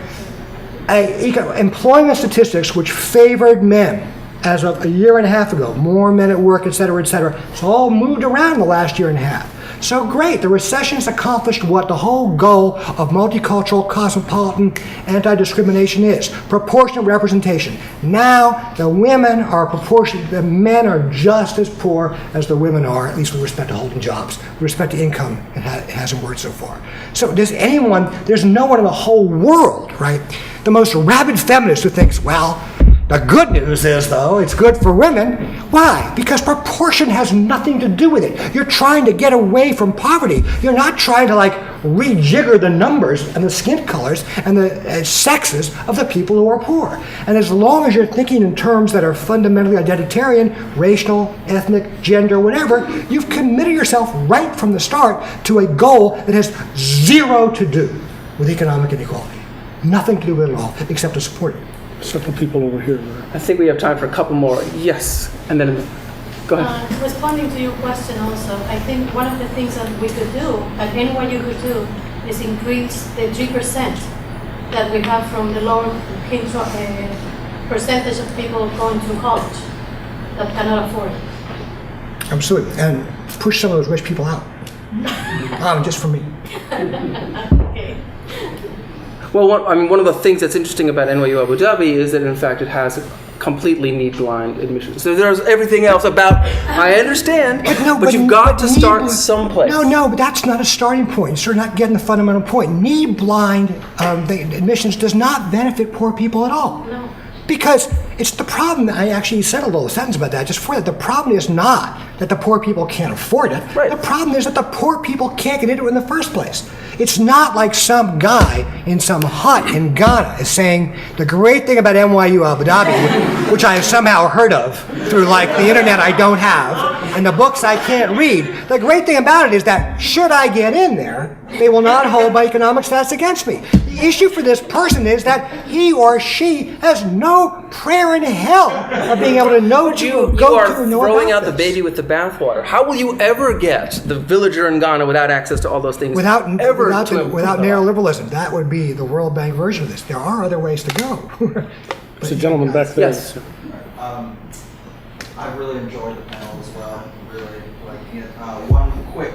Employment statistics which favored men as of a year and a half ago, more men at work, et cetera, it's all moved around in the last year and a half. So great, the recession has accomplished what the whole goal of multicultural, cosmopolitan, anti-discrimination is, proportionate representation. Now, the women are proportionate, the men are just as poor as the women are, at least with respect to holding jobs. With respect to income, it hasn't worked so far. So there's no one in the whole world, right? The most rabid feminist who thinks, well, the good news is, though, it's good for women. Why? Because proportion has nothing to do with it. You're trying to get away from poverty. You're not trying to, rejigger the numbers and the skin colors and the sexes of the people who are poor. And as long as you're thinking in terms that are fundamentally identitarian, racial, ethnic, gender, whatever, you've committed yourself right from the start to a goal that has zero to do with economic inequality. Nothing to do with it at all, except to support it. Several people over here. I think we have time for a couple more. Yes, and then go ahead. Responding to your question also, I think one of the things that we could do, and NYU could do, is increase the 3% that we have from the lower percentage of people going to college that cannot afford it. Absolutely, and push some of those rich people out. Just for me. Okay. Well, one of the things that's interesting about NYU Abu Dhabi is that, in fact, it has completely need-blind admissions. So there's everything else about, I understand, but you've got to start someplace. No, but that's not a starting point. You're not getting the fundamental point. Need-blind admissions does not benefit poor people at all. No. Because it's the problem. I actually said a little sentence about that just for that. The problem is not that the poor people can't afford it. Right. The problem is that the poor people can't get into it in the first place. It's not like some guy in some hut in Ghana is saying the great thing about NYU Abu Dhabi, which I have somehow heard of through the internet I don't have and the books I can't read. The great thing about it is that should I get in there, they will not hold my economic status against me. The issue for this person is that he or she has no prayer in hell of being able to know You are throwing out the baby with the bathwater. How will you ever get the villager in Ghana without access to all those things? Without neoliberalism. That would be the World Bank version of this. There are other ways to go. There's a gentleman back there. Yes. I really enjoyed the panel as well. Really liking it. One quick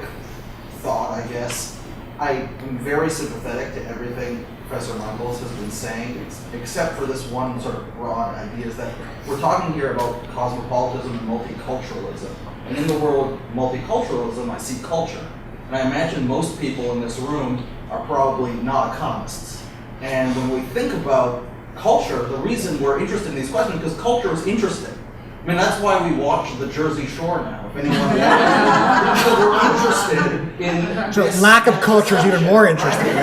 thought, I guess. I am very sympathetic to everything Professor Mangels has been saying, except for this one sort of broad idea, is that we're talking here about cosmopolitanism and multiculturalism. And in the world of multiculturalism, I see culture. And I imagine most people in this room are probably not economists. And when we think about culture, the reason we're interested in these questions is because culture is interesting. I mean, that's why we watch the Jersey Shore now, if anyone watches. Because we're interested in So this. lack of culture is even more interesting. You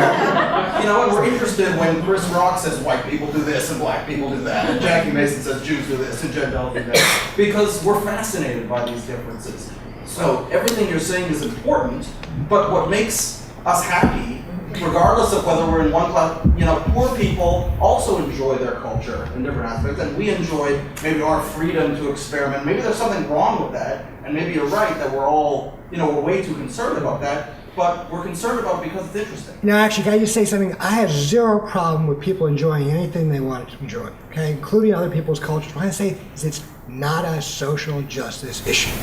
know, and we're interested when Chris Rock says white people do this and black people do that, and Jackie Mason says Jews do this and Jendell do that, because we're fascinated by these differences. So everything you're saying is important, but what makes us happy, regardless of whether we're in one class, poor people also enjoy their culture in different aspects, and we enjoy maybe our freedom to experiment. Maybe there's something wrong with that, and maybe you're right that we're all, we're way too concerned about that, but we're concerned about it because it's interesting. Now, actually, can I just say something? I have zero problem with people enjoying anything they want to enjoy, okay, including other people's cultures. What I say is it's not a social justice issue.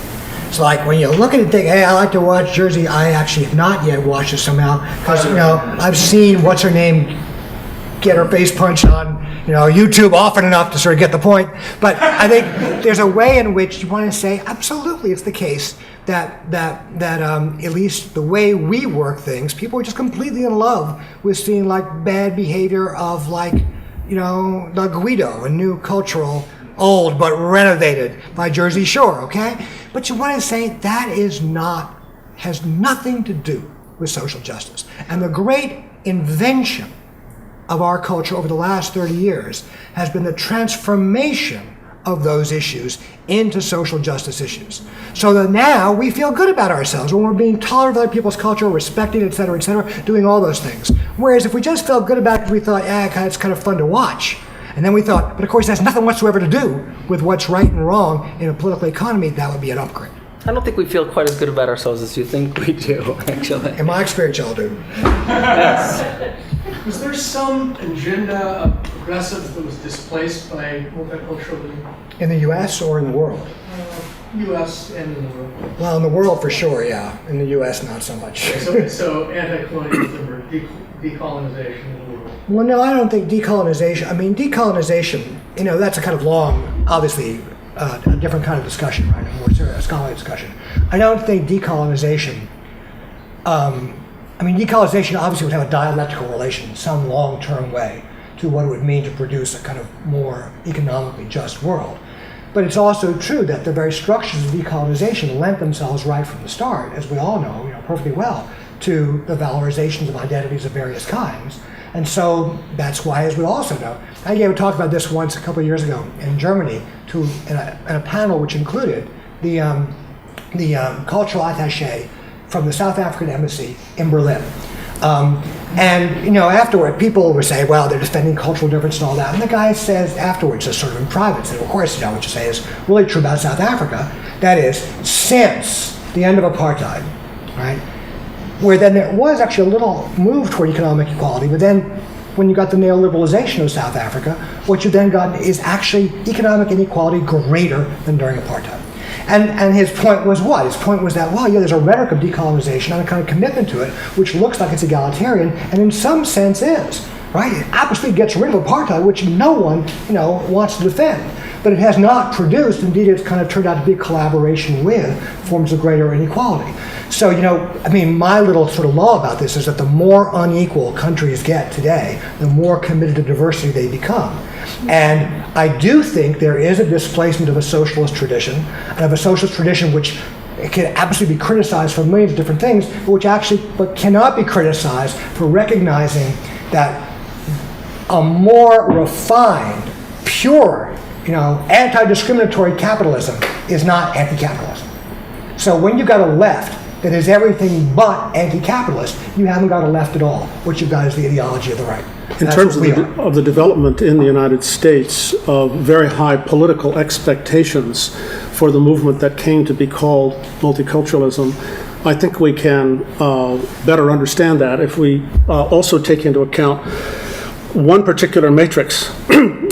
It's like when you look at it and think, hey, I like to watch Jersey. I actually have not yet watched it somehow because, I've seen what's her name get her face punched on, YouTube often enough to sort of get the point. But I think there's a way in which you want to say, absolutely, it's the case that at least the way we work things, people are just completely in love with seeing bad behavior of the Guido, a new cultural old but renovated by Jersey Shore, okay? But you want to say that has nothing to do with social justice. And the great invention of our culture over the last 30 years has been the transformation of those issues into social justice issues. So that now we feel good about ourselves when we're being tolerant of other people's culture, respecting, et cetera, doing all those things. Whereas if we just felt good about it, we thought, it's kind of fun to watch. And then we thought, but of course, it has nothing whatsoever to do with what's right and wrong in a political economy. That would be an upgrade. I don't think we feel quite as good about ourselves as you think we do, actually. In my experience, y'all do. Yes. Was there some agenda of progressives that was displaced by multiculturalism? In the U.S. or in the world? U.S. and in the world. Well, in the world for sure, yeah. In the U.S., not so much. So anti-colonialism or decolonization in the world? Well, no, I don't think decolonization. I mean, decolonization, that's a kind of long, obviously, a different kind of discussion, right? A more serious scholarly discussion. I don't think decolonization. Decolonization obviously would have a dialectical relation in some long-term way to what it would mean to produce a kind of more economically just world. But it's also true that the very structures of decolonization lent themselves right from the start, as we all know, perfectly well, to the valorizations of identities of various kinds. And so that's why, as we also know, I gave a talk about this once a couple of years ago in Germany in a panel which included the cultural attaché from the South African embassy in Berlin. Afterward, people would say, well, they're defending cultural difference and all that. And the guy says afterwards, just sort of in private, said, of course, what you say is really true about South Africa. That is, since the end of apartheid, right, where then there was actually a little move toward economic equality, but then when you got the neoliberalization of South Africa, what you then got is actually economic inequality greater than during apartheid. And his point was what? His point was that, there's a rhetoric of decolonization and a kind of commitment to it, which looks like it's egalitarian, and in some sense is, right? It absolutely gets rid of apartheid, which no one, wants to defend. But it has not produced, indeed it's kind of turned out to be a collaboration with forms of greater inequality. So, my little sort of law about this is that the more unequal countries get today, the more committed to diversity they become. And I do think there is a displacement of a socialist tradition, and of a socialist tradition which can absolutely be criticized for millions of different things, but cannot be criticized for recognizing that a more refined, pure, anti-discriminatory capitalism is not anti-capitalism. So when you've got a left that is everything but anti-capitalist, you haven't got a left at all. What you've got is the ideology of the right. In terms of the development in the United States of very high political expectations for the movement that came to be called multiculturalism, I think we can better understand that if we also take into account one particular matrix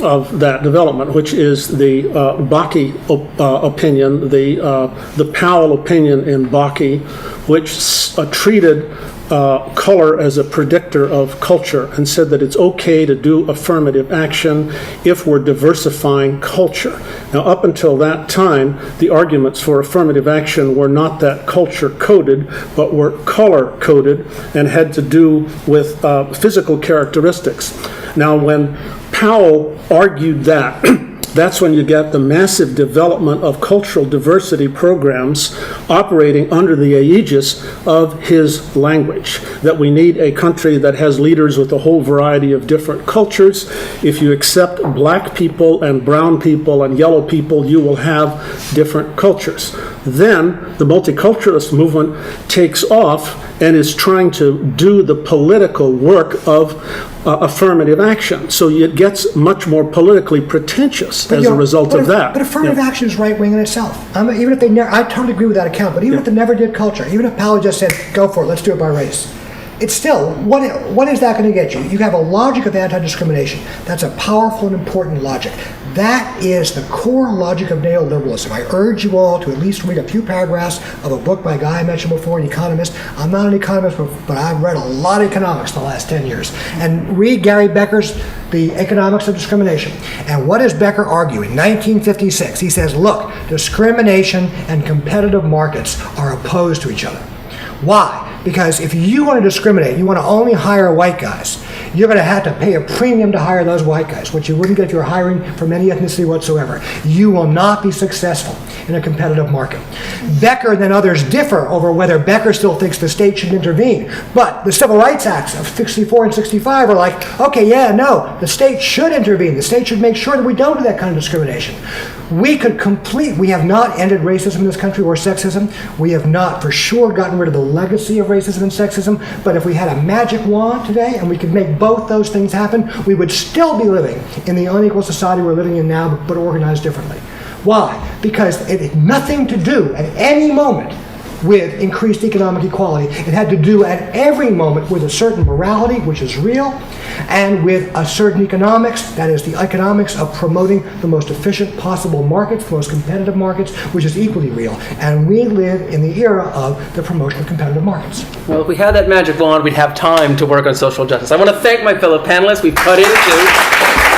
of that development, which is the Bakke opinion, the Powell opinion in Bakke, which treated color as a predictor of culture and said that it's okay to do affirmative action if we're diversifying culture. Now, up until that time, the arguments for affirmative action were not that culture-coded, but were color-coded and had to do with physical characteristics. Now, when Powell argued that, that's when you get the massive development of cultural diversity programs operating under the aegis of his language, that we need a country that has leaders with a whole variety of different cultures. If you accept black people and brown people and yellow people, you will have different cultures. Then the multiculturalist movement takes off and is trying to do the political work of affirmative action. So it gets much more politically pretentious as a result of that. But affirmative action is right-wing in itself. Even if I totally agree with that account, but even if they never did culture, even if Powell just said, go for it, let's do it by race, it's still, what is that going to get you? You have a logic of anti-discrimination. That's a powerful and important logic. That is the core logic of neoliberalism. I urge you all to at least read a few paragraphs of a book by a guy I mentioned before, an economist. I'm not an economist, but I've read a lot of economics the last 10 years. And read Gary Becker's The Economics of Discrimination. And what does Becker argue? In 1956, he says, look, discrimination and competitive markets are opposed to each other. Why? Because if you want to discriminate, you want to only hire white guys. you're going to have to pay a premium to hire those white guys, which you wouldn't get if you're hiring from any ethnicity whatsoever. You will not be successful in a competitive market. Becker and others differ over whether Becker still thinks the state should intervene. But the Civil Rights Acts of 64 and 65 are like, okay, yeah, no, the state should intervene. The state should make sure that we don't do that kind of discrimination. We have not ended racism in this country or sexism. We have not for sure gotten rid of the legacy of racism and sexism. But if we had a magic wand today and we could make both those things happen, we would still be living in the unequal society we're living in now, but organized differently. Why? Because it had nothing to do at any moment with increased economic equality. It had to do at every moment with a certain morality, which is real, and with a certain economics, that is the economics of promoting the most efficient possible markets, the most competitive markets, which is equally real. And we live in the era of the promotion of competitive markets. Well, if we had that magic wand, we'd have time to work on social justice. I want to thank my fellow panelists. We've cut into